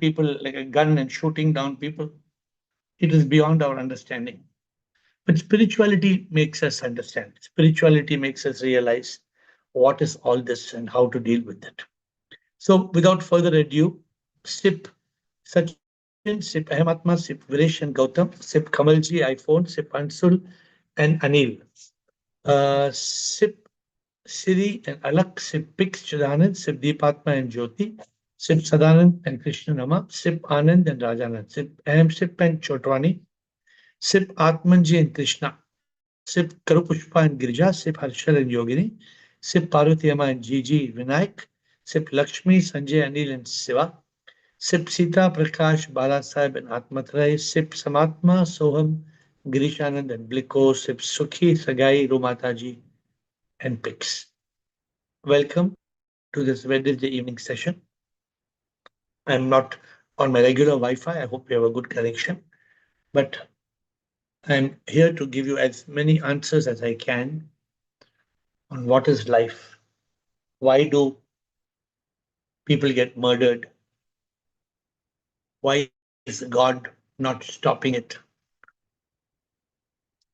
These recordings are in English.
people like a gun and shooting down people. It is beyond our understanding. But spirituality makes us understand. Spirituality makes us realize what is all this and how to deal with it. So, without further ado, sip Sachin, sip Ahmatma, sip Viresh and Gautam, sip Kamalji, iPhone, sip Ansul and Anil. Sip Siri and Alak, sip Pix Chidanand, sip Deepatma and Jyoti, sip Sadanand and Krishna Nama, sip Anand and Rajanand, sip Sip and Chotwani, sip Atmanji and Krishna, sip Karupushpa and Girija, sip Harshal and Yogini, sip Parvati Amma and Gigi Vinayak, sip Lakshmi, Sanjay, Anil and Siva, sip Sita, Prakash, Bala Sahib and Atmatray, sip Samatma, Soham, Girishanand and Bliko, sip Sukhi, Sagai, Rumataji and Pix. Welcome to this Wednesday evening session. I'm not on my regular Wi-Fi. I hope you have a good connection, but I'm here to give you as many answers as I can on what is life. Why do people get murdered? Why is God not stopping it?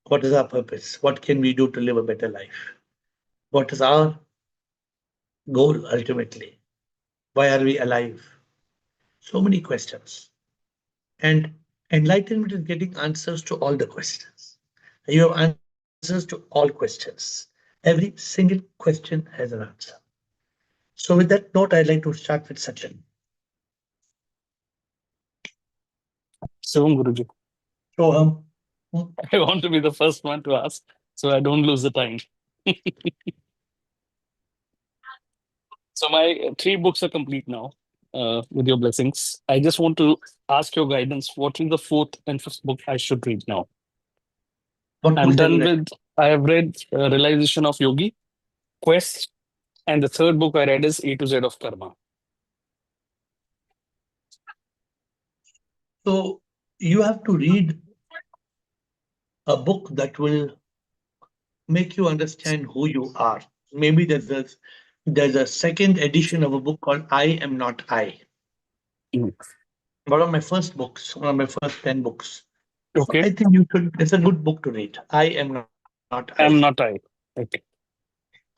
What is our purpose? What can we do to live a better life? What is our goal ultimately? Why are we alive? So many questions. And enlightenment is getting answers to all the questions. You have answers to all questions. Every single question has an answer. So with that note, I'd like to start with Sachin. Soham, Guruji. Soham. I want to be the first one to ask, so I don't lose the time. So my 3 books are complete now, with your blessings. I just want to ask your guidance. What is the 4th and 5th book I should read now? I'm done with, I have read Realization of Yogi, Quest, and the 3rd book I read is A to Z of Karma. So you have to read a book that will make you understand who you are. Maybe there's a 2nd edition of a book called I Am Not I. One of my first books, one of my first 10 books. Okay. So I think it's a good book to read. I Am Not I. I'm not I. Okay.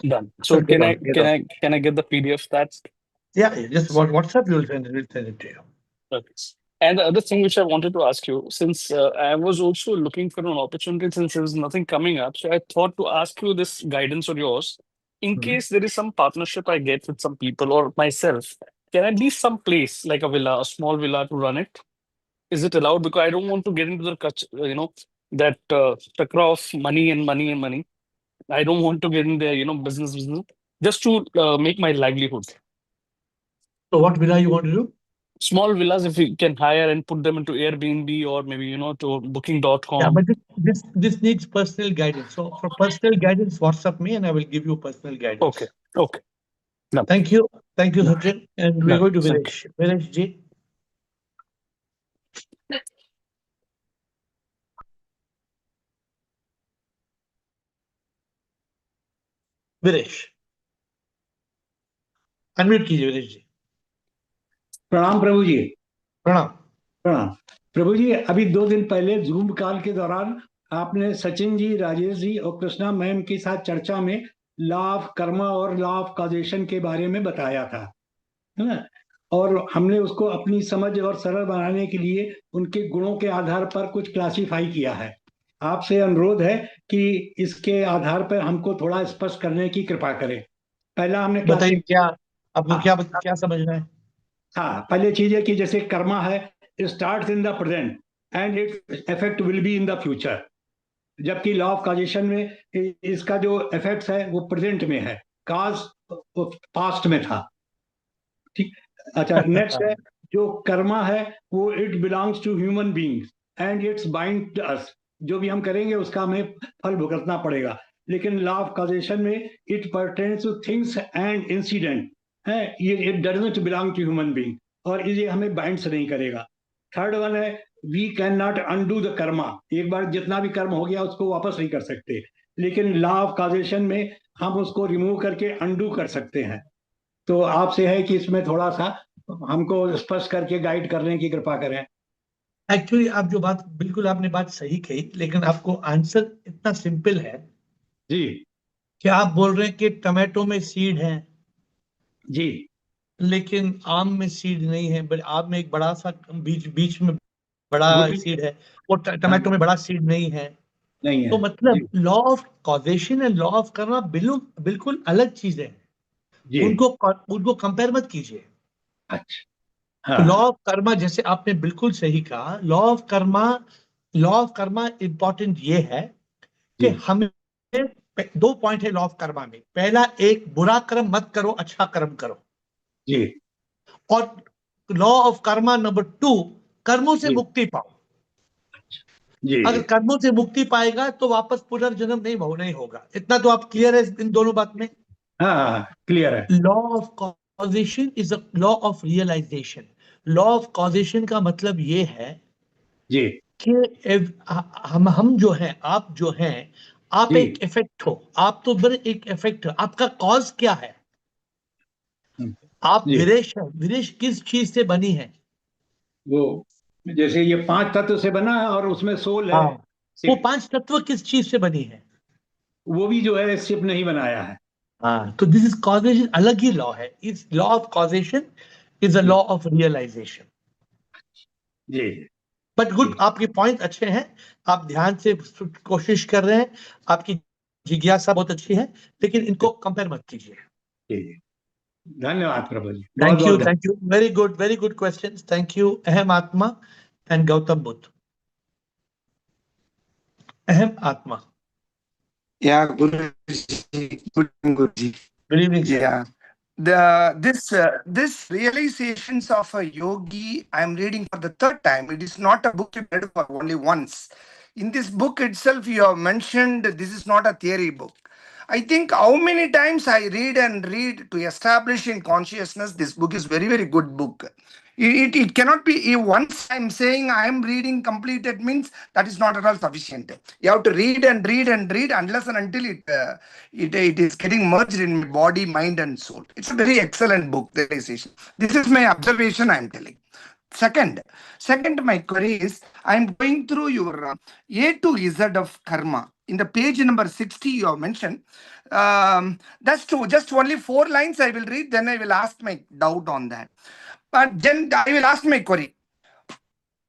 Done. So can I get the PDF? That's just WhatsApp. We'll send it to you. okay. And the other thing which I wanted to ask you, since I was also looking for an opportunity, since there was nothing coming up, so I thought to ask you this guidance of yours. In case there is some partnership I get with some people or myself, can I lease some place like a villa, a small villa to run it? Is it allowed? Because I don't want to get into the that chakra of money and money and money. I don't want to get in there, business, just to make my livelihood. So what villa you want to do? Small villas, if you can hire and put them into Airbnb or maybe, to booking.com. Yeah, but this needs personal guidance. So for personal guidance, WhatsApp me and I will give you personal guidance. Okay. No. Thank you, Sachin. And we're going to Viresh. Viresh ji. Viresh unmute कीजिए विरेश जी। प्रणाम प्रभु जी। प्रणाम। प्रभु जी, अभी 2 दिन पहले zoom call के दौरान आपने सचिन जी, राजेश जी और कृष्णा मैम के साथ चर्चा में लॉ ऑफ कर्मा और लॉ ऑफ कॉजेशन के बारे में बताया था, है ना? और हमने उसको अपनी समझ और सरल बनाने के लिए उनके गुणों के आधार पर कुछ क्लासिफाई किया है। आपसे अनुरोध है कि इसके आधार पर हमको थोड़ा स्पष्ट करने की कृपा करें। पहला हमने बताइए क्या आपको क्या समझना है? हाँ, पहले चीज है कि जैसे कर्मा है, starts in the present and its effect will be in the future, जबकि लॉ ऑफ कॉजेशन में इसका जो इफेक्ट्स है वो प्रेजेंट में है, काज पास्ट में था। ठीक, अच्छा। नेक्स्ट है जो कर्मा है वो it belongs to human beings and it's bind us, जो भी हम करेंगे उसका हमें फल भुगतना पड़ेगा। लेकिन लॉ ऑफ कॉजेशन में it pertains to things and incident है, ये it doesn't belong to human being और ये हमें बाइंड्स नहीं करेगा। थर्ड वन है we can not undo the karma, एक बार जितना भी कर्म हो गया उसको वापस नहीं कर सकते, लेकिन लॉ ऑफ कॉजेशन में हम उसको रिमूव करके अनडू कर सकते हैं। तो आपसे है कि इसमें थोड़ा सा हमको स्पष्ट करके गाइड करने की कृपा करें। एक्चुअली आप जो बात, बिल्कुल आपने बात सही कही, लेकिन आपको आंसर इतना सिंपल है जी कि आप बोल रहे हैं कि टमाटो में सीड है, जी लेकिन आम में सीड नहीं है, बट आम में एक बड़ा सा बीच बीच में बड़ा गुड। सीड है, और हाँ, टमाटो में बड़ा सीड नहीं है। नहीं तो है। जी मतलब law of causation and law of Karma बिल्कुल बिल्कुल अलग चीजें हैं। जी। उनको कंपेयर मत कीजिए। अच्छा। लॉ हाँ ऑफ कर्मा, जैसे आपने बिल्कुल सही कहा, लॉ ऑफ कर्मा इंपॉर्टेंट ये है कि जी हमें दो पॉइंट है लॉ ऑफ कर्मा में। पहला, एक बुरा कर्म मत करो, अच्छा कर्म करो। जी और लॉ ऑफ कर्मा नंबर 2, कर्मों से जी मुक्ति पाओ। जी। अगर कर्मों से मुक्ति पाएगा तो वापस पुनर्जन्म नहीं होगा। इतना तो आप क्लियर है इन दोनों बात में। हाँ हाँ, क्लियर है। Law of causation is a law of realisation. Law of causation का मतलब ये है जी कि हम जो हैं, आप जो हैं, आप जी। एक इफेक्ट हो। आप तो बड़े एक इफेक्ट हो। आपका कॉज क्या है? हम्म, आप जी। विरेश है। विरेश किस चीज से बनी है? वो जैसे ये 5 तत्व से बना है और उसमें सोल है। हाँ, वो सिर्फ 5 तत्व किस चीज से बनी है? वो भी जो है शिप नहीं बनाया है। हाँ, तो दिस इज कॉजेशन, अलग ही लॉ है। इस law of causation is a जी लॉ ऑफ रियलाइजेशन। जी बट गुड, जी आपके पॉइंट अच्छे हैं। आप ध्यान से कोशिश कर रहे हैं। आपकी जिज्ञासा बहुत अच्छी है, लेकिन जी इनको कंपेयर मत कीजिए। जी। धन्यवाद प्रभु जी, बहुत बहुत धन्यवाद। Thank you, very good questions. Thank you. अहम आत्मा एंड गौतम बुद्ध। अहम आत्मा। Yeah, Guruji. Good evening, Guruji. Good evening sir. Yeah. This realizations of a yogi I am reading for the third time. It is not a book you read for only once. In this book itself, you have mentioned this is not a theory book. I think how many times I read and read to establish in consciousness, this book is very, very good book. It cannot be once I'm saying I am reading completed means that is not at all sufficient. You have to read and read and read unless and until it is getting merged in my body, mind, and soul. It's a very excellent book, the realization. This is my observation I'm telling. Second, my query is I'm going through your A to Z of karma. In the page number 60, you have mentioned. That's true. Just only 4 lines I will read, then I will ask my doubt on that. But then I will ask my query.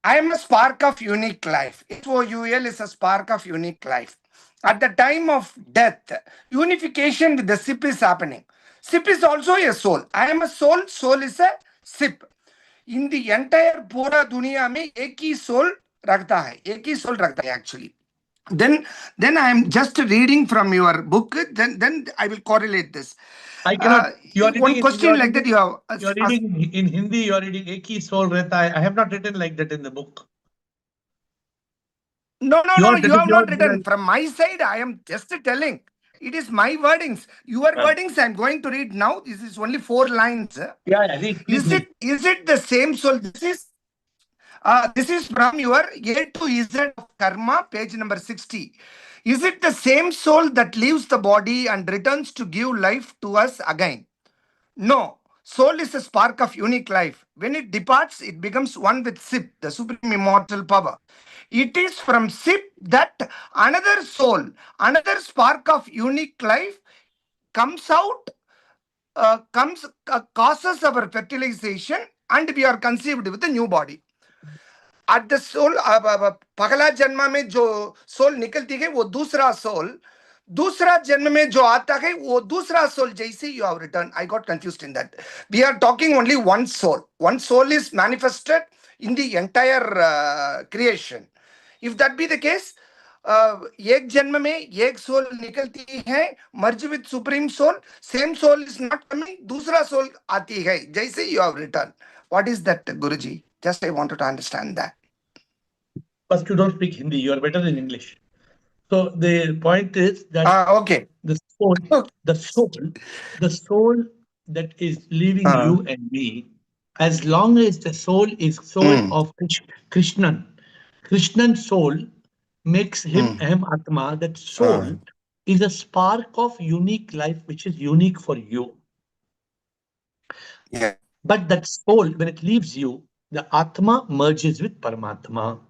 I am a spark of unique life. SOUL is a spark of unique life. At the time of death, unification with the SIP is happening. SIP is also a soul. I am a soul. Soul is a SIP. In the entire पूरा दुनिया में एक ही soul रखता है, एक ही soul रखता है actually. Then I am just reading from your book. Then I will correlate this. I cannot. You are One reading. question like that you have. You are reading in Hindi. You are reading एक ही soul रहता है. I have not written like that in the book. No, That you is have your. not written. From my side, I am just telling. It is my wordings. Your wordings I am going to read now. This is only 4 lines. Yeah. Please read. Is it the same soul? This is from your A to Z of Karma, page number 60. Is it the same soul that leaves the body and returns to give life to us again? No. Soul is a spark of unique life. When it departs, it becomes one with SIP, the supreme immortal power. It is from SIP that another soul, another spark of unique life comes out, causes our fertilization, and we are conceived with a new body. At the soul, पगला जन्म में जो soul निकलती है वो दूसरा जन्म में जो आता है वो दूसरा सोल जैसे you have returned. I got confused in that. We are talking only one soul. One soul is manifested in the entire creation. If that be the case, एक जन्म में एक सोल निकलती है merge with supreme soul. Same soul is not coming, दूसरा soul आती है जैसे you have returned. What is that, Guruji? Just I wanted to understand that. First, you don't speak Hindi. You are better in English. So the point is that Okay. the soul that is leaving you and me, as long as the soul is soul of Krishnan soul makes him Aham Atma. That soul is a spark of unique life, which is unique for you. Yeah. But that soul, when it leaves you, the Atma merges with Paramatma.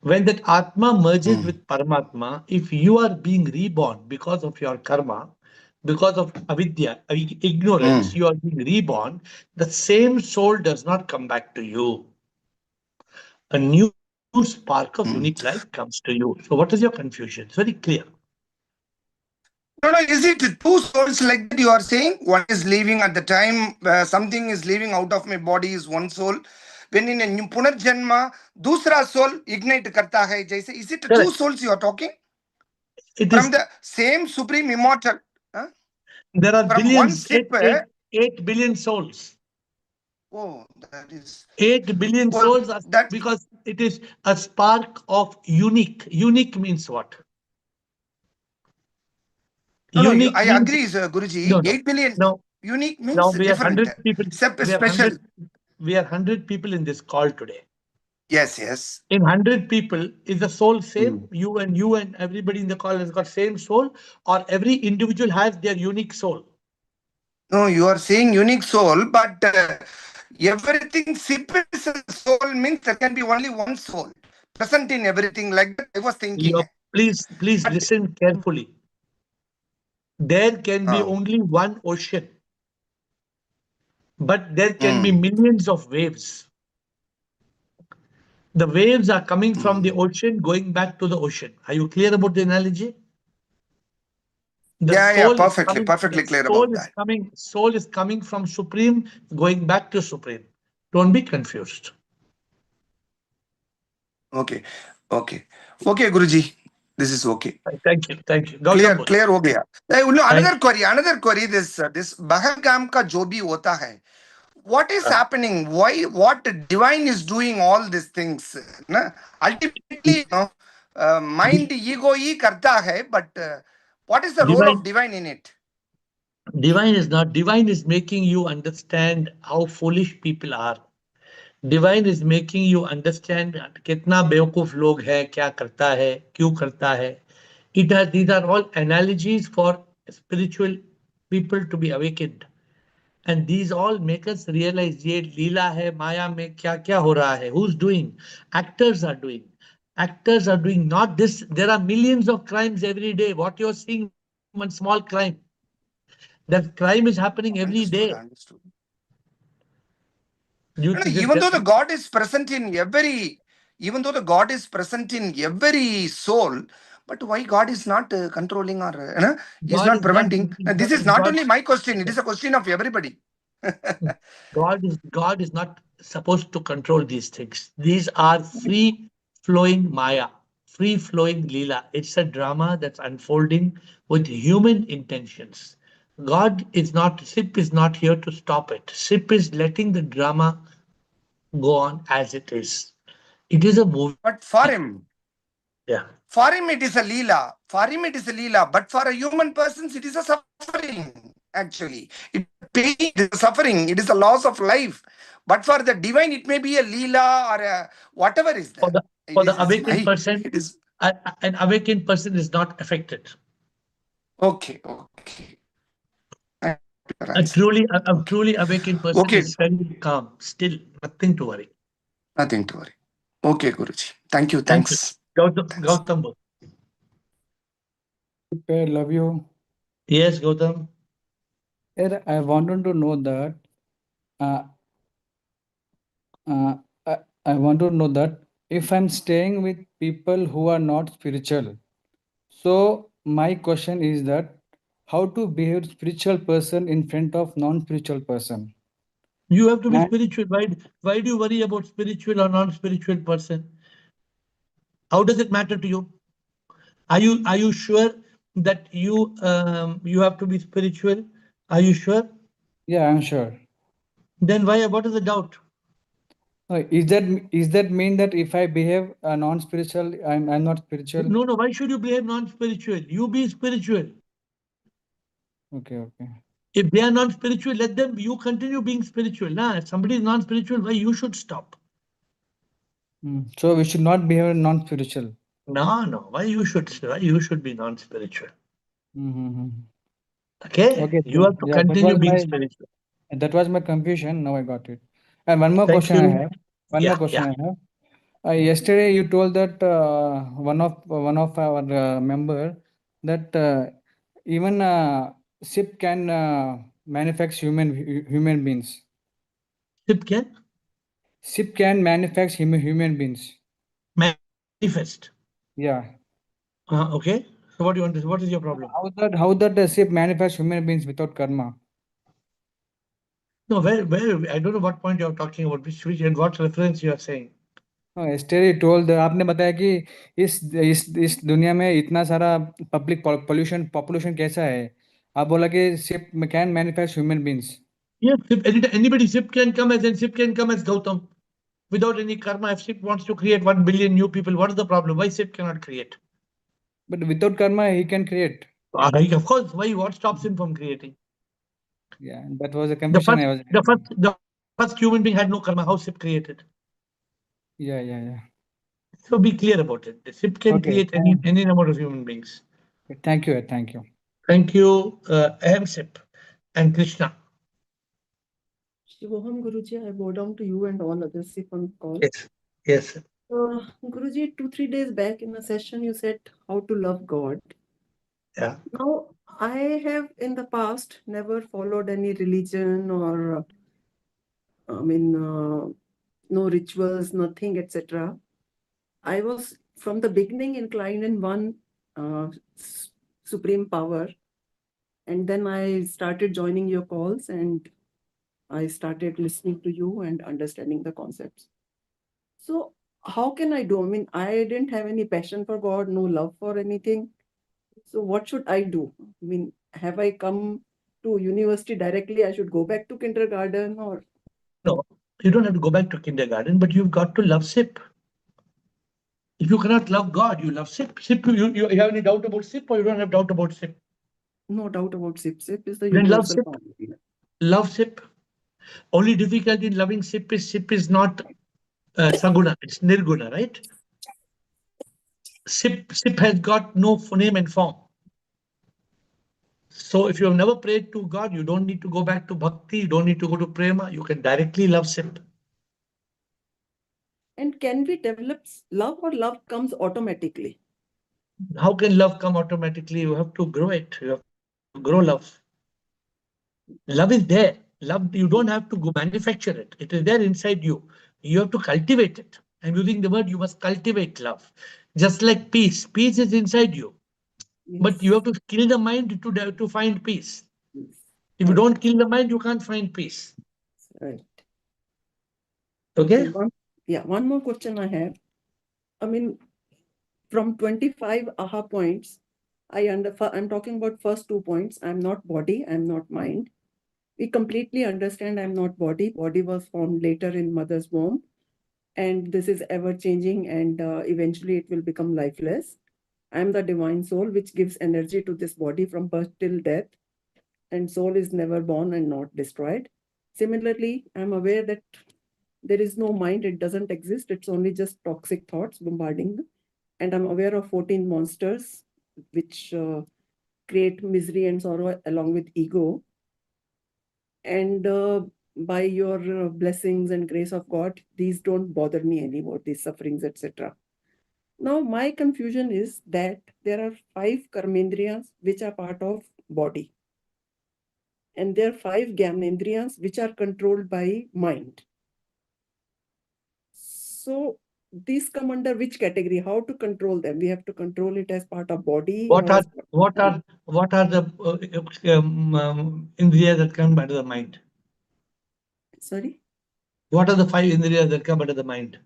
When that Atma merges with Paramatma, if you are being reborn because of your karma, because of avidya, ignorance, you are being reborn, the same soul does not come back to you. A new spark of unique life comes to you. So what is your confusion? It's very clear. No, no, is it two souls like that you are saying? One is leaving at the time, something is leaving out of my body is one soul. When in a new Punarjanma, dusra soul ignite karta hai jaise. Is it two Correct. souls you are talking? It From is. the same supreme immortal. Huh? There are From one billions, sip. 8 billion souls. Oh, that is. 8 billion Well, souls are, that. because it is a spark of unique. Unique means what? No, Unique I means agree, Guruji. no, no. 8 billion No, unique means now we are different. 100 people. We are Special. 100. We are 100 people in this call today. Yes, yes. In 100 people, is the soul same? You and everybody in the call has got same soul, or every individual has their unique soul? No, you are saying unique soul, but everything sip is a soul means there can be only one soul present in everything. Like that, I was thinking. Please But, listen carefully. There can be only one ocean, but there can be millions of waves. The waves are coming from the ocean, going back to the ocean. Are you clear about the analogy? The soul is perfectly, coming. perfectly The clear soul about is that. coming. Soul is coming from Supreme, going back to Supreme. Don't be confused. Okay, Guruji, this is okay. Thank you. Clear, Gautam, clear हो गया. Another thank query. This Bahalgam ka jo bhi hota hai. What is you. happening? Why? What divine is doing all these things? Na? Ultimately, mind ego ही करता है, but what is the role of divine in it? Divine is not. Divine is making you understand how foolish people are. Divine is making you understand कितना बेवकूफ लोग हैं, क्या करता है, क्यों करता है. These are all analogies for spiritual people to be awakened. And these all make us realize ये लीला है, माया में क्या क्या हो रहा है. Who's doing? Actors are doing. Actors are doing not this. There are millions of crimes every day. What you're seeing, one small crime. That crime is happening every day. Understood. Even though the God is present in every, soul, but why God is not controlling or is not preventing? This is not only my question; it is a question of everybody. God is not supposed to control these things. These are free flowing Maya, free flowing Leela. It's a drama that's unfolding with human intentions. SIP is not here to stop it. SIP is letting the drama go on as it is. It is a movie. But for him, Yeah. For him, it is a leela. But for a human person, it is a suffering. Actually, it is pain, it is a suffering, it is a loss of life. But for the divine, it may be a leela or a whatever is For there. the It is awakened my. person, It is an awakened person is not affected. okay. A truly awakened person Okay, is very calm, still, nothing to worry. nothing to worry. Okay, Guruji. Thank you. Thank you. Thanks. Gautam. I love you. Yes, Gautam. I wanted to know that. Uh, I want to know that if I'm staying with people who are not spiritual, so my question is that how to behave spiritual person in front of non-spiritual person. You have to be And spiritual. Why do you worry about spiritual or non-spiritual person? How does it matter to you? Are you sure that you have to be spiritual? Are you sure? yeah, I'm sure. Then what is the doubt? Is that mean that if I behave non-spiritual, I'm not spiritual? No. Why should you behave non-spiritual? You be spiritual. Okay. If they are non-spiritual, let them. You continue being spiritual. Nah, if somebody is non-spiritual, why you should stop? So we should not behave non-spiritual. No. Why you should be non-spiritual? Mm-hmm. Okay. Okay. You have to Yeah, that continue was being my spiritual. That was my confusion. Now I got it. And one more Thank question I you. have. One Yeah, more question yeah. I have. Yesterday you told that one of our member that even SIP can manufacture human beings. SIP can SIP can manufacture human beings. manifest. Yeah. Okay. So what do you want? What is your problem? How that SIP manufacture human beings without karma? No, where I don't know what point you are talking about. Which and what reference you are saying. Yesterday told आपने बताया कि इस दुनिया में इतना सारा public population कैसा है, आप बोला कि SIP can manufacture human beings. Yes, anybody SIP can come as, and SIP can come as Gautam without any karma. If SIP wants to create 1 billion new people, what is the problem? Why SIP cannot create? But without karma, he can create. Of course. Why? What stops him from creating? Yeah, that was a confusion I was having. The first human being had no karma. How SIP created? Yeah. So be clear about it. The SIP can Okay, create any number of human beings. thank you. Thank you, SIP and Krishna. Shivoham Guruji, I bow down to you and all others if on call. Yes. Guruji, 2-3 days back in a session, you said how to love God. Yeah. Now, I have in the past never followed any religion or, no rituals, nothing, etc. I was from the beginning inclined in one supreme power. And then I started joining your calls and I started listening to you and understanding the concepts. So how can I do? I mean, I didn't have any passion for God, no love for anything. So what should I do? I mean, have I come to university directly? I should go back to kindergarten or? No, you don't have to go back to kindergarten, but you've got to love SIP. If you cannot love God, you love SIP. SIP, you have any doubt about SIP, or you don't have doubt about SIP? No doubt about SIP. SIP is the Then love universal SIP. formula. Love SIP. Only difficulty in loving SIP is not Saguna, it's Nirguna, right? SIP has got no name and form. So if you have never prayed to God, you don't need to go back to bhakti, you don't need to go to prema, you can directly love SIP. And can we develop love or love comes automatically? How can love come automatically? You have to grow it. You have to grow love. Love is there. Love, you don't have to go manufacture it. It is there inside you. You have to cultivate it. I'm using the word, you must cultivate love. Just like peace. Peace is inside you. Yes. But you have to kill the mind to find peace. Yes. If you don't kill the mind, you can't find peace. Right. Okay? One more question I have. I mean, from 25 aha points, I'm talking about first 2 points. I'm not body, I'm not mind. We completely understand I'm not body. Body was formed later in mother's womb. And this is ever changing and eventually it will become lifeless. I'm the divine soul which gives energy to this body from birth till death. And soul is never born and not destroyed. Similarly, I'm aware that there is no mind, it doesn't exist. It's only just toxic thoughts bombarding. And I'm aware of 14 monsters which create misery and sorrow along with ego. And by your blessings and grace of God, these don't bother me anymore, these sufferings, etc. Now, my confusion is that there are 5 karmendriyas which are part of body. And there are 5 gyanendriyas which are controlled by mind. So these come under which category? How to control them? We have to control it as part of body. What are the indriyas that come under the mind? Sorry? What are the 5 indriyas that come under the mind?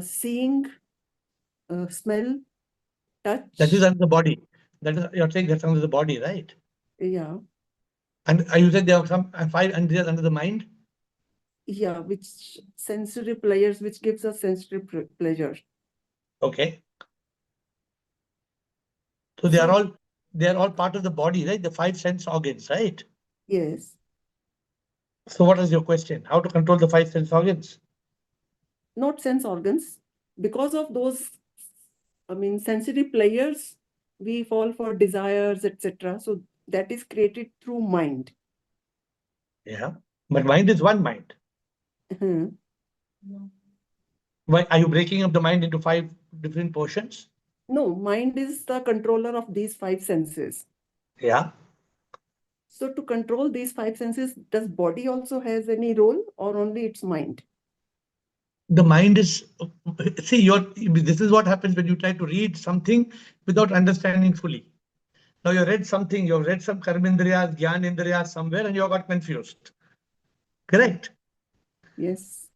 Seeing, smell, touch. That is under the body. That is, you're saying that's under the body, right? Yeah. And you said there are some 5 indriyas under the mind? Yeah, which sensory players, which gives us sensory pleasure. Okay. So they are all part of the body, right? The 5 sense organs, right? Yes. So what is your question? How to control the 5 sense organs? Not sense organs. Because of those, sensory players, we fall for desires, etc. So that is created through mind. Yeah. But mind is one mind. Mhm. Why are you breaking up the mind into 5 different portions? No, mind is the controller of these 5 senses. Yeah. So to control these 5 senses, does body also has any role or only its mind? The mind is, see, this is what happens when you try to read something without understanding fully. Now you read something, you've read some karmendriyas, gyan indriyas somewhere, and you got confused. Correct? Yes.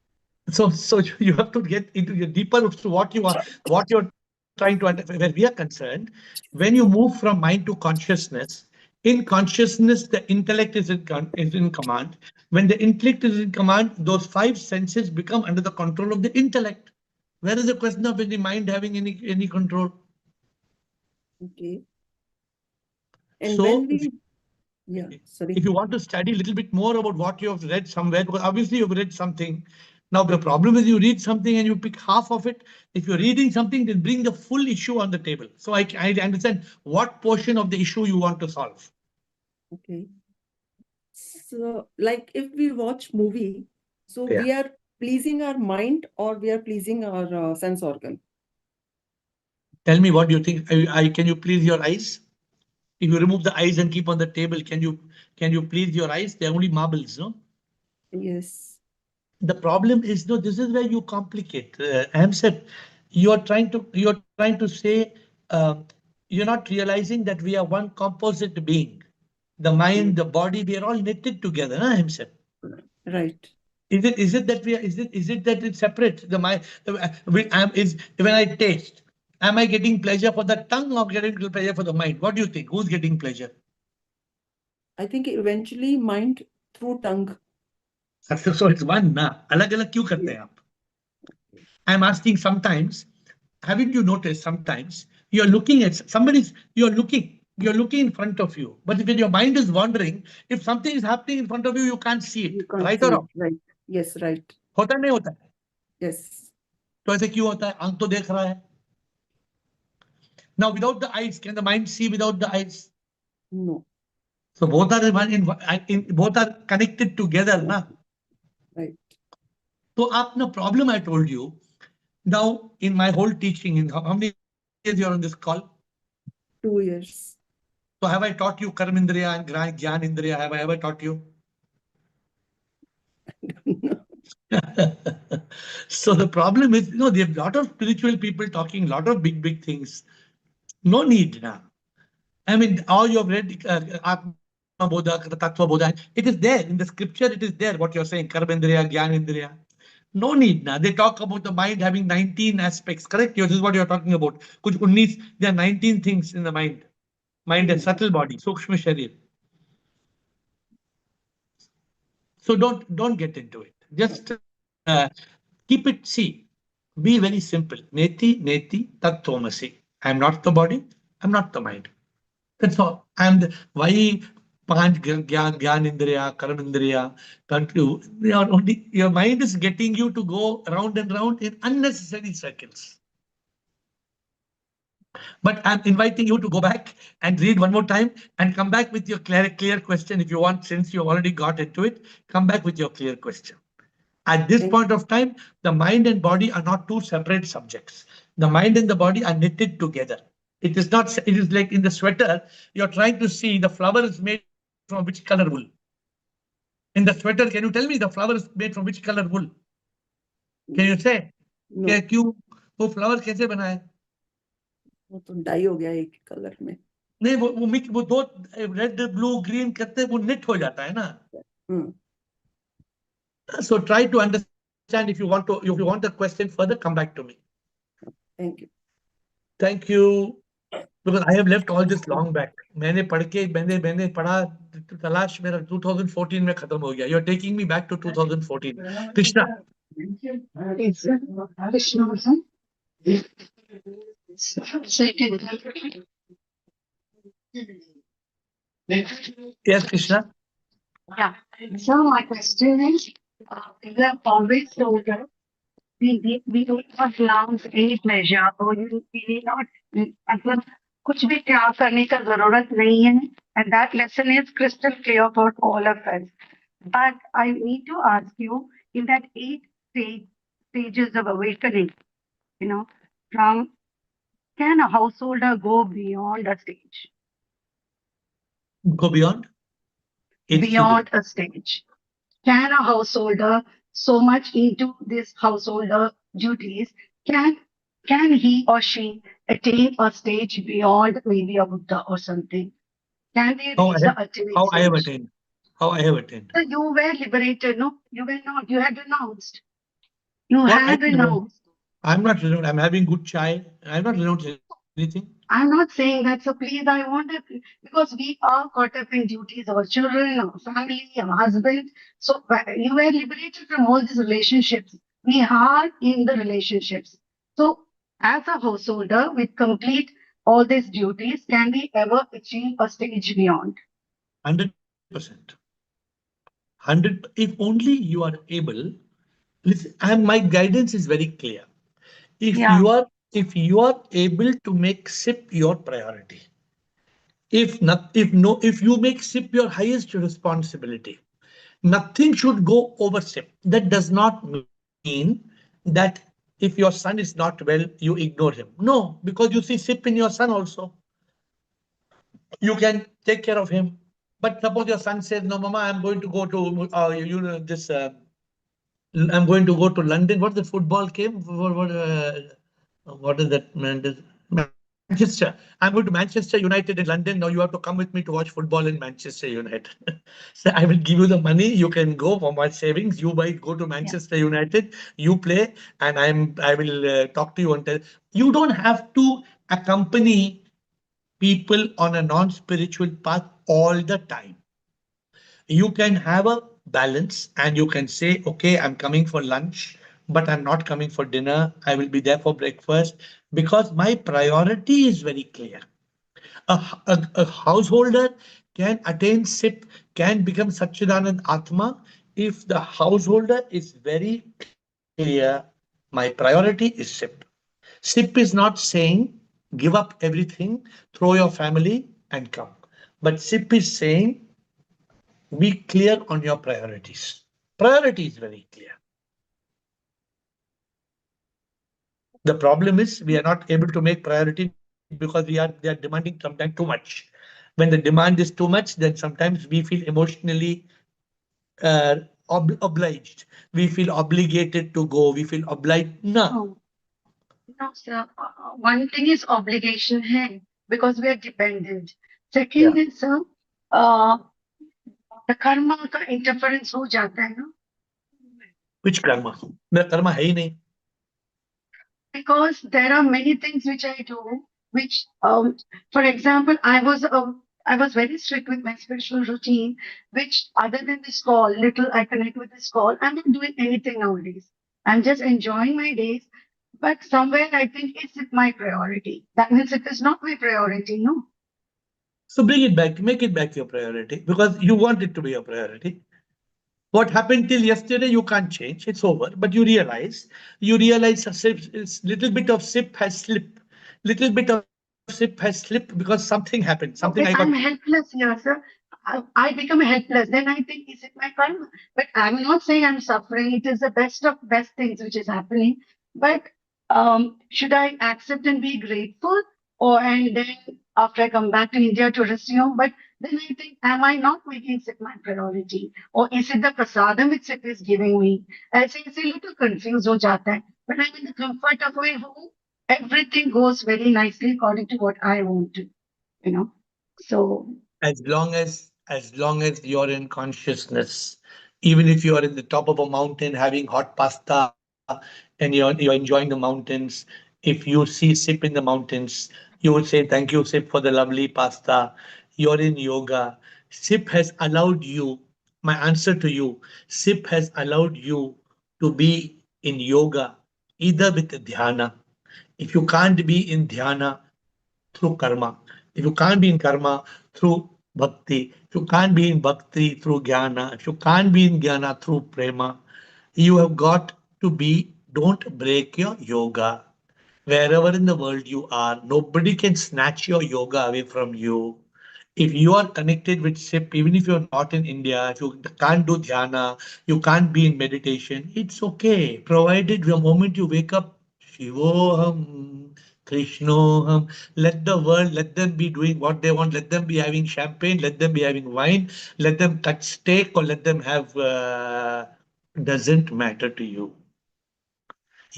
So you have to get into your deeper to what you're trying to understand. Where we are concerned, when you move from mind to consciousness, in consciousness the intellect is in command. When the intellect is in command, those 5 senses become under the control of the intellect. Where is the question of the mind having any control? Okay. And So when we, yeah, sorry. if you want to study a little bit more about what you have read somewhere, because obviously you've read something. Now the problem is you read something and you pick half of it. If you're reading something, then bring the full issue on the table. So I understand what portion of the issue you want to solve. Okay. So like if we watch movie, so Yeah. we are pleasing our mind or we are pleasing our sense organ? Tell me what you think. Can you please your eyes? If you remove the eyes and keep on the table, can you please your eyes? They're only marbles, no? Yes. The problem is, no, this is where you complicate. Amset, you're trying to say, you're not realizing that we are one composite being. The mind, the body, we are all knitted together, huh, Amset? Right. Is it that is it that it's separate? The mind, is when I taste, am I getting pleasure for the tongue or getting pleasure for the mind? What do you think? Who's getting pleasure? I think eventually mind through tongue. So it's one, na. Alag-alag क्यों करते हैं आप? I'm asking sometimes, haven't you noticed sometimes you're looking at you're looking in front of you, but when your mind is wandering, if something is happening in front of you, you can't see it. You can't Right see or it. wrong? Right. Yes, right. होता है, नहीं होता है? Yes. तो ऐसे क्यों होता है? आंख तो देख रहा है. Now, without the eyes, can the mind see without the eyes? No. So both both are connected together, na? Right. So, the problem I told you. Now, in my whole teaching, in how many years you're on this call? 2 years. So have I taught you Karmindriya and Gyan Indriya? Have I ever taught you? So the problem is, there are a lot of spiritual people talking a lot of big things. No need now. I mean, all you have read, Atma Bodha, Tattva Bodha, it is there in the scripture. It is there what you're saying, Karmindriya, Gyan Indriya. No need now. They talk about the mind having 19 aspects. Correct? This is what you're talking about. Kuch 19, there are 19 things in the mind. Mind and subtle body, Sukshma Sharir. So don't get into it. Just keep it. See, be very simple. Neti tattvamasi. I'm not the body. I'm not the mind. That's all. Why panch gyan indriya, karam indriya, your mind is getting you to go round and round in unnecessary circles. But I'm inviting you to go back and read one more time and come back with your clear question if you want, since you've already got into it, come back with your clear question. At this point of time, the mind and body are not two separate subjects. The mind and the body are knitted together. It is not, it is like in the sweater, you're trying to see the flower is made from which color wool. In the sweater, can you tell me the flower is made from which color wool? Can you say? No. क्यों वो flower कैसे बना है? वो तो die हो गया एक कलर में. नहीं, वो दो रेड ब्लू ग्रीन करते वो निट हो जाता है ना. So try to understand. If you want the question further, come back to me. Thank you. Thank you. Because I have left all this long back. मैंने पढ़ा तलाश मेरा 2014 में खत्म हो गया. You're taking me back to 2014. Krishna. Yes, Krishna. Yeah. So my question is, you have always told us we do not love any pleasure, or we may not, मतलब कुछ भी त्याग करने का जरूरत नहीं है, and that lesson is crystal clear for all of us. But I need to ask you, in that stages of awakening, you know, from can a householder go beyond a stage? Go beyond? Beyond a stage. Can a householder so much into this householder duties, can he or she attain a stage beyond maybe a Buddha or something? Can they How reach the ultimate I have stage? attained? How I have attained? So you were liberated, no? You were not. You had renounced. You What I had didn't know. renounced. I'm not renounced. I'm having good chai. I'm not renounced anything. I'm not saying that. So please, I want to, because we are caught up in duties, our children, our family, our husband. So you were liberated from all these relationships. We are in the relationships. So as a householder with complete all these duties, can we ever achieve a stage beyond? 100%. 100. If only you are able. Listen, and my guidance is very clear. If Yeah. you are able to make SIP your priority, if you make SIP your highest responsibility, nothing should go over SIP. That does not mean that if your son is not well, you ignore him. No, because you see SIP in your son also. You can take care of him. But suppose your son says, "No, Mama, I'm going to go to this. I'm going to go to London. What's the football game? What is that? Manchester. I'm going to Manchester United in London. Now you have to come with me to watch football in Manchester United. So I will give you the money. You can go for my savings. You might go to Manchester United. You play, and I will talk to you until you don't have to accompany people on a non-spiritual path all the time. You can have a balance and you can say, okay, I'm coming for lunch, but I'm not coming for dinner. I will be there for breakfast because my priority is very clear. A householder can attain SIP, can become Satchidanand Atma if the householder is very clear. My priority is SIP. SIP is not saying give up everything, throw your family and come. But SIP is saying be clear on your priorities. Priority is very clear. The problem is we are not able to make priority because they are demanding sometimes too much. When the demand is too much, then sometimes we feel emotionally obliged. We feel obligated to go. We feel obliged. No. No, sir. One thing is obligation hai, because we are dependent. Second is, sir, the karma का interference हो जाता है ना. Which karma? मेरा karma है ही नहीं. Because there are many things which I do, which, for example, I was very strict with my spiritual routine, which other than this call, little I connect with this call, I'm not doing anything nowadays. I'm just enjoying my days. But somewhere I think it's my priority. That means it is not my priority, no? So bring it back, make it back your priority because you want it to be your priority. What happened till yesterday, you can't change. It's over. But you realize a little bit of SIP has slipped. Little bit of SIP has slipped because something happened. Something I got. I'm helpless here, sir. I become helpless. Then I think, is it my karma? But I'm not saying I'm suffering. It is the best of best things which is happening. But should I accept and be grateful? And then after I come back to India to resume? But then I think, am I not making SIP my priority? Or is it the prasadam which SIP is giving me? I say it's a little confused ho jata hai. But I'm in the comfort of my home. Everything goes very nicely according to what I want to, So as long as you're in consciousness, even if you are in the top of a mountain having hot pasta and you're enjoying the mountains, if you see SIP in the mountains, you would say thank you SIP for the lovely pasta. You're in yoga. SIP has allowed you, my answer to you, SIP has allowed you to be in yoga either with dhyana. If you can't be in dhyana, through karma. If you can't be in karma, through bhakti. If you can't be in bhakti, through jnana. If you can't be in jnana, through prema. You have got to be, don't break your yoga. wherever in the world you are. Nobody can snatch your yoga away from you. If you are connected with SIP, even if you're not in India, if you can't do dhyana, you can't be in meditation, it's okay. Provided the moment you wake up, Shivoham, Krishnoham, let the world, let them be doing what they want, let them be having champagne, let them be having wine, let them cut steak or let them have, doesn't matter to you.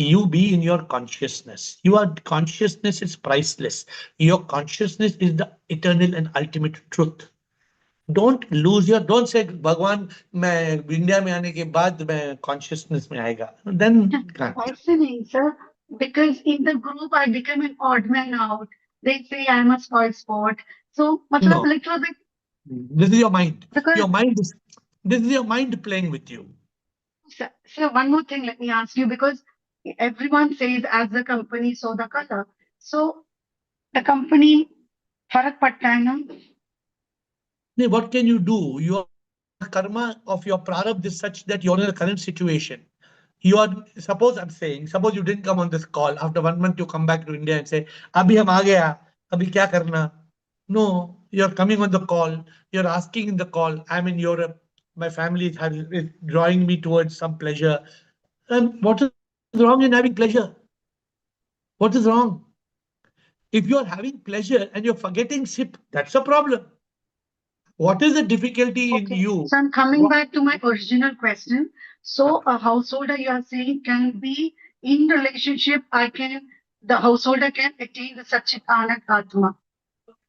You be in your consciousness. Your consciousness is priceless. Your consciousness is the eternal and ultimate truth. Don't lose your, don't say, Bhagwan, मैं India में आने के बाद मैं consciousness में आएगा. Then can't. Questioning, sir, because in the group I become an odd man out. They say I'm a spoiled sport. So, No, little bit, this is your mind. because, Your mind is, this is your mind playing with you. sir, one more thing, let me ask you, because everyone says as the company, so the color. So, the company, फर्क पड़ता है ना? What can you do? Your karma of your prarabdha is such that you're in the current situation. You are, suppose I'm saying, suppose you didn't come on this call. After 1 month, you come back to India and say, Abhi hum aa gaya, abhi kya karna? No, you're coming on the call. You're asking in the call. I'm in Europe. My family is drawing me towards some pleasure. And what is wrong in having pleasure? What is wrong? If you're having pleasure and you're forgetting SIP, that's a problem. What is the difficulty in Okay, you? so I'm coming back to my original question. So a householder, you are saying, can be in relationship, the householder can attain the Satchitanand Atma.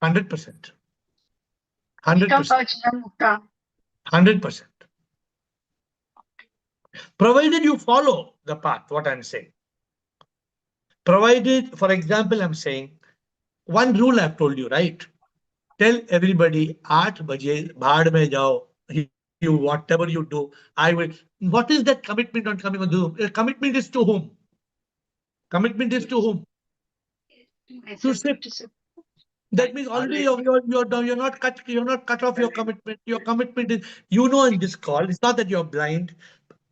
100%. Become 100%. a Jivan Mukta. 100%. Provided you follow the path, what I'm saying. Provided, for example, I'm saying, one rule I've told you, right? Tell everybody, 8 baje, bhaad mein jao, you, whatever you do, I will. What is that commitment on coming on Zoom? Commitment is to whom? Commitment is to whom? To SIP. That means already you're done. You're not cut off your commitment. Your commitment is, in this call, it's not that you're blind.